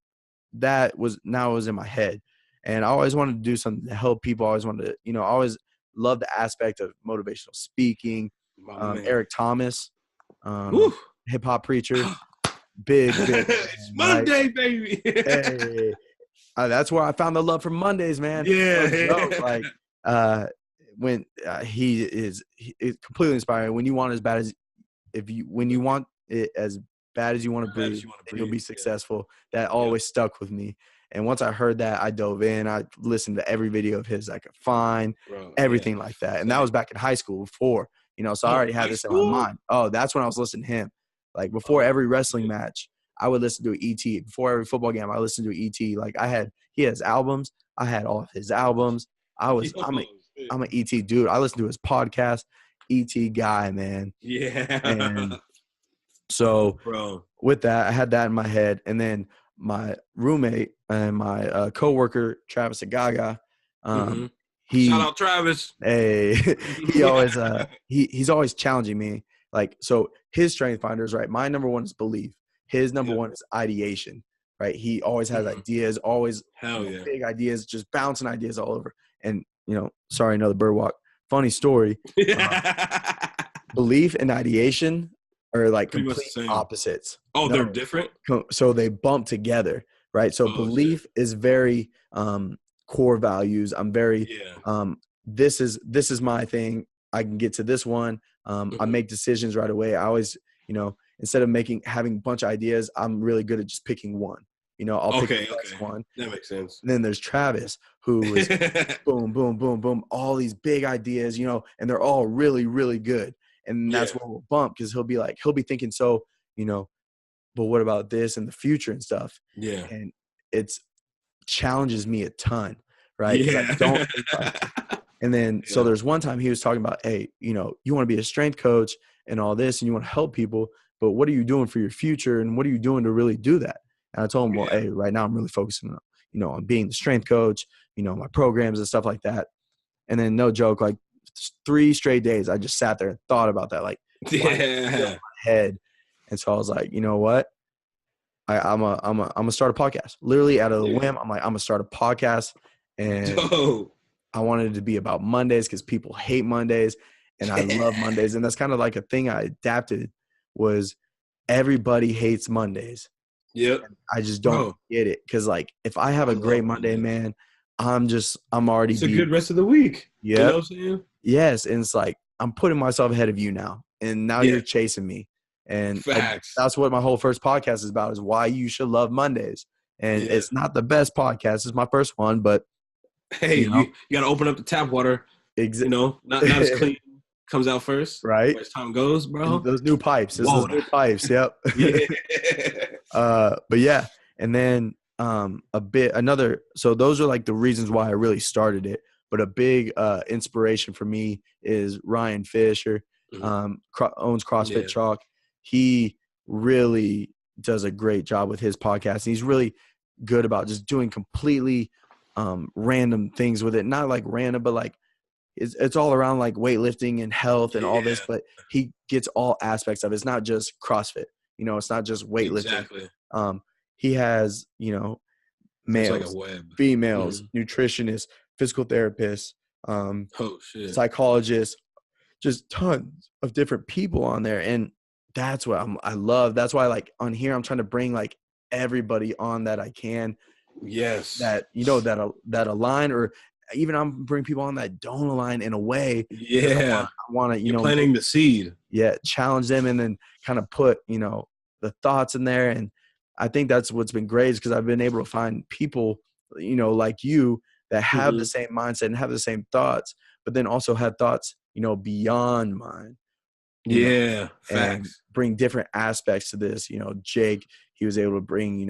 that was in my head, and I always wanted to do something to help people. I always wanted to, I always loved the aspect of motivational speaking. Eric Thomas, hip hop preacher, big it's Monday, right? Baby. Hey, that's where I found the love for Mondays, man. Like when he is completely inspiring. When you want it as bad as you want to breathe, you'll be successful. That always stuck with me. And once I heard that, I dove in. I listened to every video of his I could find, everything like that. And that was back in high school before, so I already had this in my mind. Oh, that's when I was listening to him. Like before every wrestling match, I would listen to E.T. Before every football game, I listened to E.T. Like he has albums. I had all of his albums. I'm an E.T. dude. I listened to his podcast. E.T. guy, man. Yeah. And so with that, I had that in my head. And then my roommate and my coworker, Travis Agaga, shout out Travis. Hey, he always he's always challenging me. Like, so his strength finders, right? My number one is belief. His number one is ideation, right? He always has ideas, always big ideas, just bouncing ideas all over. And, sorry, another bird walk. Funny story. Belief and ideation are like complete opposites. Oh, they're different? So they bump together, right? So belief is very core values. I'm very this is my thing. I can get to this one. I make decisions right away. I always, instead of having a bunch of ideas, I'm really good at just picking one. I'll pick the best one. That makes sense. And then there's Travis, who is boom, boom, boom, boom, all these big ideas, and they're all really, really good. And that's where we'll bump, because he'll be thinking, so, but what about this in the future and stuff? Yeah. And it's challenges me a ton, right? Yeah. And then, so there's one time he was talking about, hey, you want to be a strength coach and all this, and you want to help people, but what are you doing for your future? And what are you doing to really do that? And I told him, well, hey, right now I'm really focusing on, on being the strength coach, my programs and stuff like that. And then no joke, like 3 straight days, I just sat there and thought about that, like in my head. And so I was like, you know what? I'm gonna start a podcast. Literally out of the whim, I'm like, I'm gonna start a podcast. And I wanted it to be about Mondays because people hate Mondays, and I love Mondays. And that's kind of like a thing I adapted, was everybody hates Mondays. Yep. And I just don't get it, because like if I have a great Monday, man, I'm already. It's a good rest of the week. Yeah. You know what I'm saying? Yes, and it's like I'm putting myself ahead of you now, and now you're chasing me. And that's what my whole first podcast is about, is why you should love Mondays. And it's not the best podcast. It's my first one, but hey, you got to open up the tap water. Not as clean. Comes out first, right? As time goes, bro. Those new pipes. Those new pipes. Yep. But yeah, and then so those are like the reasons why I really started it. But a big inspiration for me is Ryan Fisher, owns CrossFit Chalk. He really does a great job with his podcast. He's really good about just doing completely random things with it. Not like random, but like it's all around like weightlifting and health and all this, Yeah, but he gets all aspects of it. It's not just CrossFit, it's not just weightlifting. exactly. He has, It's like a males, web. females, nutritionists, physical therapists, Oh shit. psychologists, just tons of different people on there. And that's what I love. That's why like on here, I'm trying to bring like everybody on that I can, Yes. that, that align, or even I'm bringing people on that don't align in a way, because Yeah. I want to, You're planting the seed. challenge them, and then kind of put, the thoughts in there. And I think that's what's been great, is because I've been able to find people, like you, that have the same mindset and have the same thoughts, but then also have thoughts, beyond mine, Yeah. and Facts. bring different aspects to this. Jake, he was able to bring,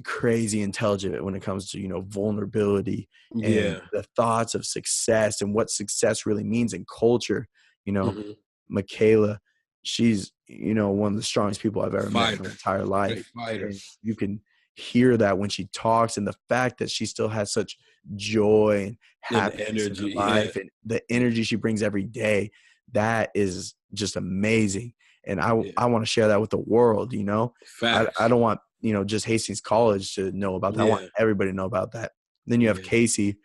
crazy intelligent when it comes to, vulnerability and Yeah. the thoughts of success and what success really means in culture. You know, Mm-hmm. Michaela, she's, one of the strongest people I've ever met in my Fighter. entire Great life. fighter. And you can hear that when she talks, and the fact that she still has such joy and And happiness in her energy. Yeah. life, and the energy she brings every day, that is just amazing. And I Yeah. want to share that with the world. I Facts. don't want, just Hastings College to know about that. I want Yeah. everybody to know about that. Then you have Yeah. Casey.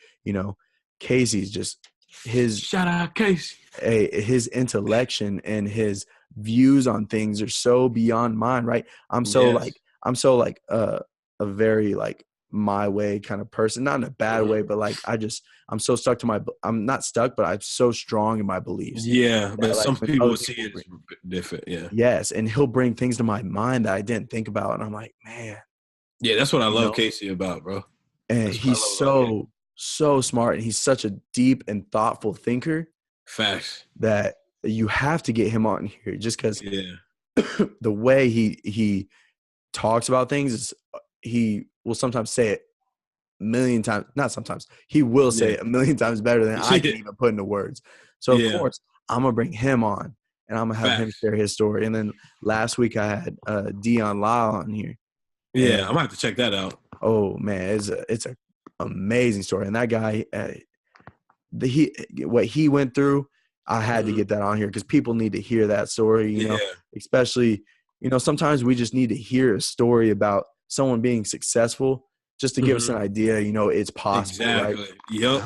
Casey's just his Shout out Casey. his intellection and his views on things are so beyond mine, right? Yes. I'm so like a very like my way kind of person, not in a bad way, but like I'm so stuck to I'm not stuck, but I'm so strong in my beliefs Yeah, but that like some when people other will see people it as different. Yeah. yes, and he'll bring things to my mind that I didn't think about, and I'm like, man, Yeah, that's what I you love know, Casey about, bro. and That's what I he's love about Casey. so smart, and he's such a deep and thoughtful thinker Facts. that you have to get him on here, just because Yeah. the way he talks about things is, he will sometimes say it a million times, not sometimes, he will say Yeah. it a million times better than I can even put into words. So of Yeah. course I'm gonna bring him on, and I'm gonna have him Facts. share his story. And then last week I had Dion Lyle on here, Yeah, and I'm gonna have to check that out. oh man, it's a amazing story. And that guy, he what he went through, I had to Mhm. get that on here, because people need to hear that story. Yeah. Especially, sometimes we just need to hear a story about someone being successful, just to give us Mhm. an idea. It's possible, right? Exactly. Yep.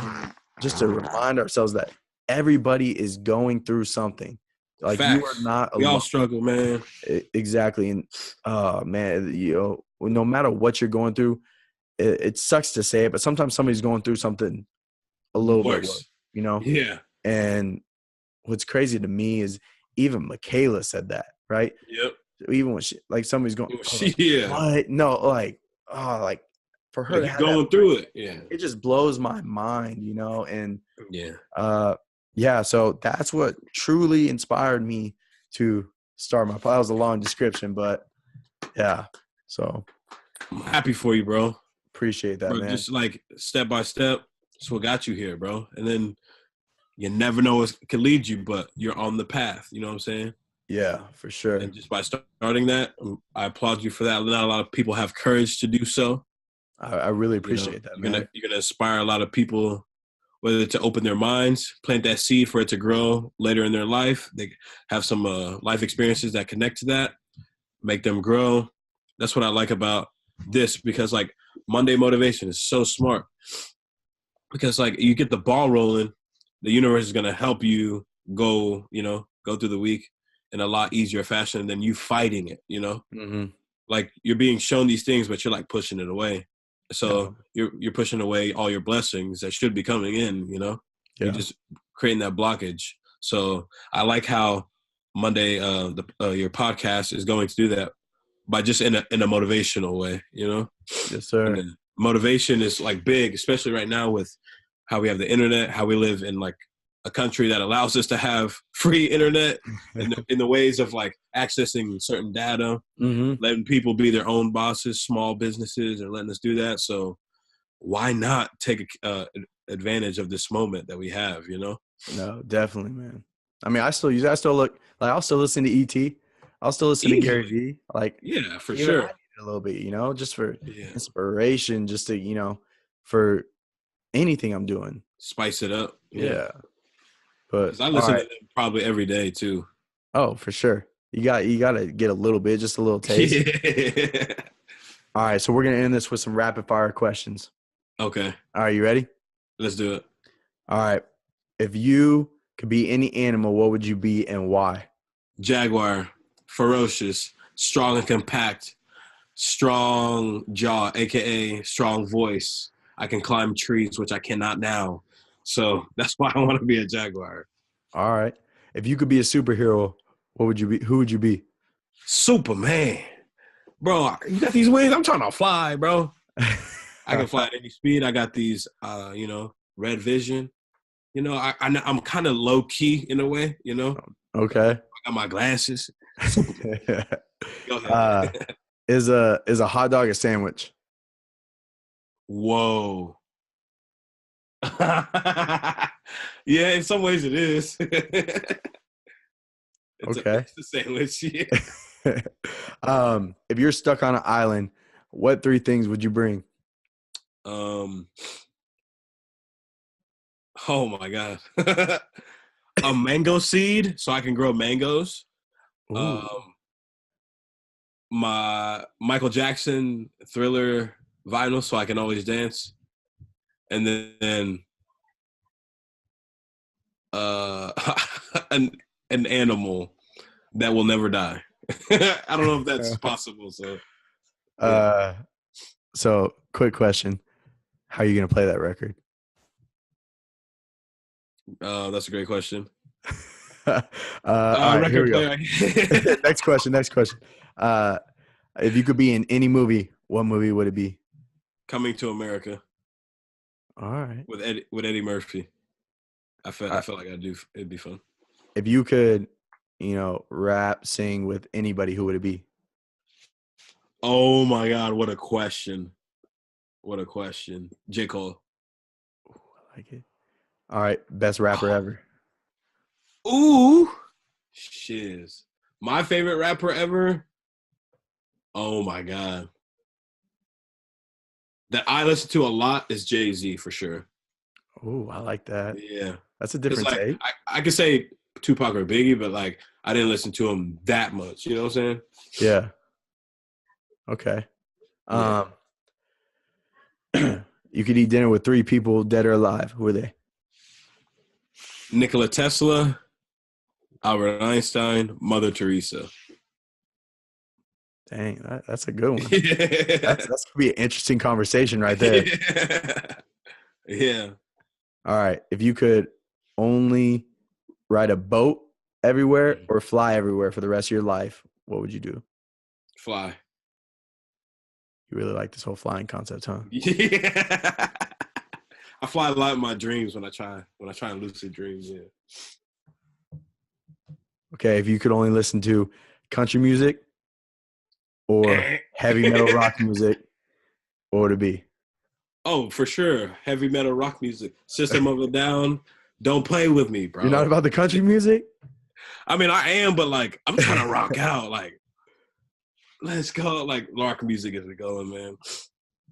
Just to remind ourselves that everybody is going through something. Like, you are Facts. not We all alone. struggle, man. Exactly. And man, no matter what you're going through, it sucks to say it, but sometimes somebody's going through something a little bit worse, Worse. Yeah. and what's crazy to me is even Michaela said that, right? Yep. Even when she, like, somebody's going, I was like, Yeah. what? No, like, oh, like, for her Like to you have that, going through it. Yeah. it just blows my mind, and Yeah. yeah, so that's what truly inspired me to start my. That was a long description, but yeah, so I'm happy for you, bro. appreciate that, Bro, man. just like step by step, that's what got you here, bro. And then you never know what can lead you, but you're on the path. You know what I'm saying? Yeah, for sure. And just by starting that, I applaud you for that. Not a lot of people have courage to do so. I really appreciate that, man. You're gonna inspire a lot of people, whether to open their minds, plant that seed for it to grow later in their life. They have some life experiences that connect to that, make them grow. That's what I like about this, because like Monday motivation is so smart, because like you get the ball rolling, the universe is gonna help you go through the week in a lot easier fashion than you fighting it. Mm-hmm. Like you're being shown these things, but you're like pushing it away. So Definitely. you're pushing away all your blessings that should be coming in. You're Yeah. just creating that blockage. So I like how Monday, your podcast is going to do that by just in a motivational way. Yes, And sir. then motivation is like big, especially right now with how we have the internet, how we live in like a country that allows us to have free internet in the ways of like accessing certain data, Mm-hmm. letting people be their own bosses, small businesses, and letting us do that. So why not take advantage of this moment that we have? No, definitely, man. I mean, I still look like, I'll still listen to E.T. I'll still listen to Gary Easily. Vee. Like Yeah, for even I sure. need it a little bit, just for Yeah. inspiration, just to for anything I'm doing. Spice it up. Yeah. Yeah. But Because I all listen to right. them probably every day too. Oh, for sure. You gotta get a little bit, just a little taste. Yeah. All right, so we're gonna end this with some rapid fire questions. Okay. All right, you ready? Let's do it. All right. If you could be any animal, what would you be and why? Jaguar, ferocious, strong and compact, strong jaw, aka strong voice. I can climb trees, which I cannot now. So that's why I want to be a jaguar. All right. If you could be a superhero, what would you be? Who would you be? Superman. Bro, you got these wings? I'm trying to fly, bro. I can fly at any speed. I got these red vision. I'm kind of low key in a way, Okay. I got my glasses. Superman. Go uh, ahead. is a hot dog a sandwich? Whoa. Yeah, in some ways it is. Okay. It's a sandwich. Yeah. If you're stuck on an island, what three things would you bring? Um. Oh my god. A mango seed, so I can grow mangoes. Ooh. Um. My Michael Jackson Thriller vinyl, so I can always dance. And then uh, an animal that will never die. I don't know if that's possible. So yeah, Uh, so quick question: how are you gonna play that record? that's a great question. All right, here Record we go. player. Next question. Next question. Uh, if you could be in any movie, what movie would it be? Coming to America All right. with Eddie Murphy. I Uh, felt like it'd be fun. if you could, rap, sing with anybody, who would it be? Oh my god, what a question! What a question. J. Cole. Ooh, I like it. All right, best rapper ever. Ooh, shiz. My favorite rapper ever. Oh my god. That I listen to a lot is Jay-Z for sure. Oh, I like that. Yeah. That's a Because different like take. I could say Tupac or Biggie, but like I didn't listen to him that much. You know what I'm saying? Yeah. Okay. Yeah. Um, you could eat dinner with three people, dead or alive. Who are they? Nikola Tesla, Albert Einstein, Mother Teresa. Dang, that's a good one. Yeah. That's gonna be an interesting conversation right there. Yeah. All right. If you could only ride a boat everywhere or fly everywhere for the rest of your life, what would you do? Fly. You really like this whole flying concept, huh? Yeah. I fly a lot in my dreams when I try and lucid dreams. Yeah. Okay. If you could only listen to country music or heavy metal rock music, what would it be? Oh, for sure. Heavy metal rock music. System of a Down. Don't play with me, You're not bro. about the country music? I mean, I am, but like, I'm trying to rock out. Like, let's go. Like, rock music is going, man.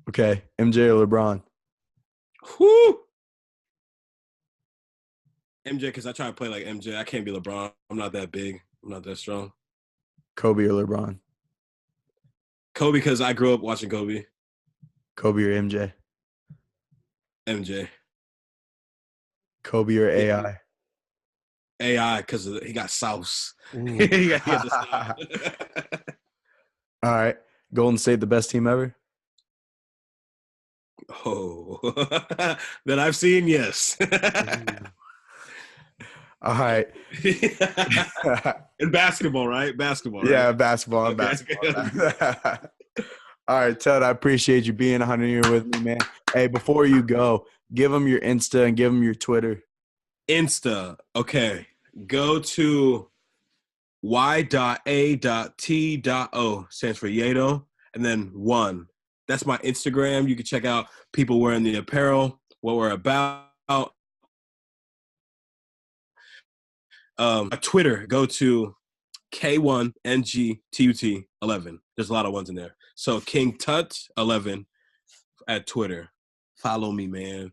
Okay. MJ or LeBron? Whoo! MJ, because I try to play like MJ. I can't be LeBron. I'm not that big. I'm not that strong. Kobe or LeBron? Kobe, because I grew up watching Kobe. Kobe or MJ? MJ. Kobe or AI? AI, because he got sauce. Ooh. He had the style. All right. Golden State, the best team ever? Oh, that I've seen, yes. All right. In basketball, right? Basketball, right? Yeah, basketball and Okay. basketball. All right, Ted, I appreciate you being on here with me, man. Hey, before you go, give them your Insta and give them your Twitter. Insta. Okay. Go to Y.A.T.O. stands for Y.A.T.O. and then 1. That's my Instagram. You can check out people wearing the apparel, what we're about. My Twitter, go to K1NGTUT11. There's a lot of ones in there. So King Tut 11 at Twitter. Follow me, man.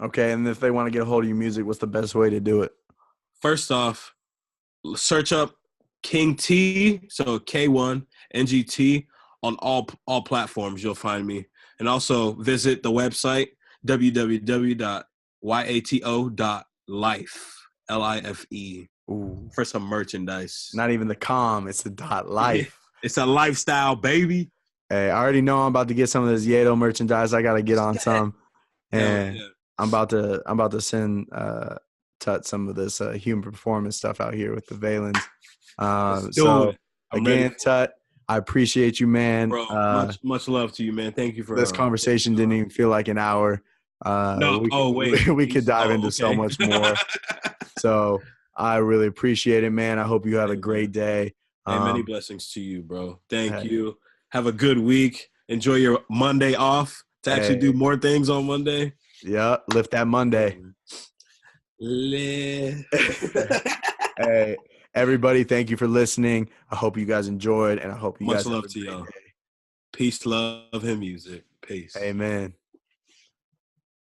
Okay, and if they want to get a hold of your music, what's the best way to do it? First off, search up King T, so K1NGT on all platforms. You'll find me, and also visit the website www.Y.A.T.O.life LIFE Ooh, for some merchandise. not even the com, it's the dot life. It's a lifestyle, baby. Hey, I already know I'm about to get some of this Y.A.T.O merchandise. I got to get on some, Hell and yeah. I'm about to send Tut some of this human performance stuff out here with the Valens. Let's do So it. I'm ready again, for it. Tut, I appreciate you, man. Bro, much love to you, man. Thank you This for conversation didn't even feel like an hour. no. Oh wait. We could dive into so Okay. much more. So I really appreciate it, man. I hope you have a Hey, great man. day. Hey, many blessings to you, bro. Thank Hey, you. Have a good week. Enjoy your Monday off to actually do more things on Monday. yeah, lift that Monday. Hey, everybody, thank you for listening. I hope you guys enjoyed, and I hope you Much guys have love a to great y'all. day. Peace, love, and music. Peace. Amen.